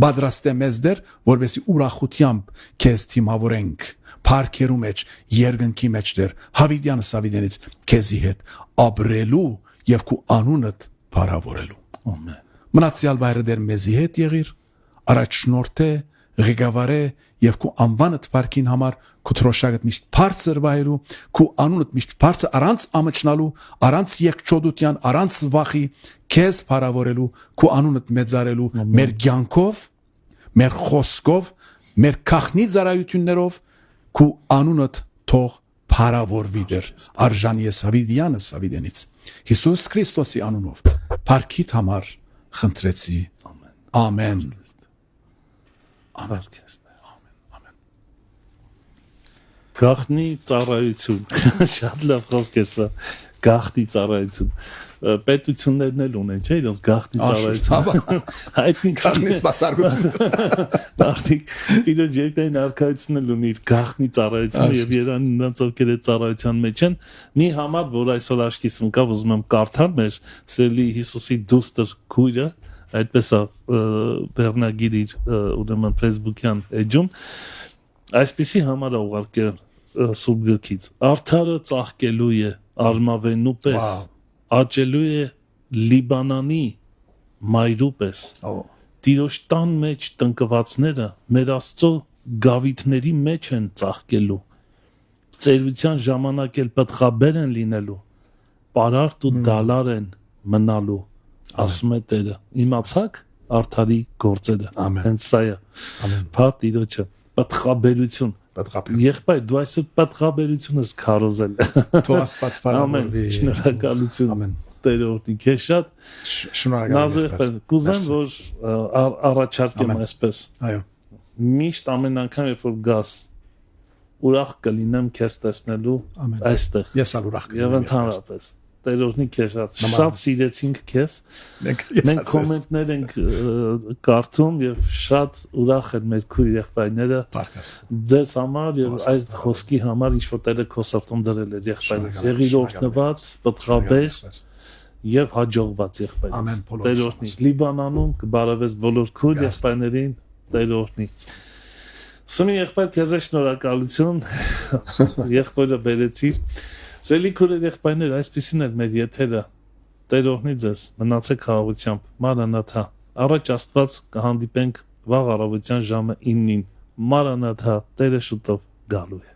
Պատրաստե մեզ դեր, որովհետեւ ուրախությամբ քեզ թիմավորենք, փառքերու մեջ, երկնքի մեջ դեր, Հավիդյանը Սավիդյանից քեզի հետ ապրելու եւ քու անունդ փառավորելու։ Ամեն։ Մնացյալ վայրը դեր մեզի հետ եղիր, առաջնորդե, ղեկավարե եւ քու անվանդ փառքին համար քու թրոշակդ միշտ բարձր վայրու, քու անունդ միշտ բարձր առանց ամճնալու, առանց երկչոդության, առանց վախի քեզ փառավորելու, քու անունդ մեծարելու մեր կյանքով, մեր խոսքով, մեր քախնի ծառայություններով, քու անունդ թող փառավորվի դեր արժանի Սավիդյանը Սավիդյանից Հիսուս Քրիստոսի անունով փառքիդ համար խնդրեցի ամեն ամեն ամեն Գախնի ծառայություն շատ լավ խոսք է սա գախնի ծառայություն պետություններն էլ ունեն չէ իրենց գախնի ծառայություն այդ ինչ քարնի սպասարկություն արդիկ իրոք երկայն արքայությունն էլ ունի իր գախնի ծառայությունը եւ Երանի նրանց ովքեր այդ ծառայության մեջ են մի համար որ այսօր աշկիս ընկավ ուզում եմ կարդալ մեր սիրելի Հիսուսի դուստր քույրը այդպես է բեռնագիր իր ուրեմն Facebook-յան էջում այսպիսի համար է ուղարկել սուրբ գրքից արդարը ծաղկելու է արմավենու պես աճելու է Լիբանանի մայրու պես Տիրոջ տան մեջ տնկվածները մեր Աստծո գավիթների մեջ են ծաղկելու ծերության ժամանակ էլ պատղաբեր են լինելու պարարտ ու դալար են մնալու ասում է Տերը իմացաք արդարի գործերը հենց սա է փառք Տիրոջը պատղաբերություն Եղբայր դու այսօր պատղաբերություն ես քարոզել Թող Աստված փառավորվի շնորհակալություն ամեն Տերը օրհնի քեզ շատ շնորհակալ կուզեմ որ առաջարկեմ այսպես այո միշտ ամեն անգամ երբ որ գաս ուրախ կլինեմ քեզ տեսնելու այստեղ ես ալ ուրախ եւ ընդհանրապես Տեր օրհնի քեզ շատ սիրեցինք քեզ մենք կոմենտներ ենք կարդում եւ շատ ուրախ են մեր քույր եղբայրները ձեզ համար եւ այս խոսքի համար ինչ որ Տերը քո սրտում դրել է եղբայրս եղիր օրհնված պատղաբեր եւ հաջողված եղբայրս Տեր օրհնի Լիբանանում կբարավես բոլոր քույր եղբայրներին Տեր օրհնի Սմի եղբայր քեզ շնորհակալություն եղբայրը բերեցիր Սելի քուրեր եղբայրներ, այսպիսին էր մեր եթերը, Տեր օրհնի ձեզ, մնացեք խաղաղությամբ, Մարանաթա, առաջ Աստված կհանդիպենք վաղ առավոտյան ժամը 9-ին, Մարանաթա, Տերը շուտով գալու է։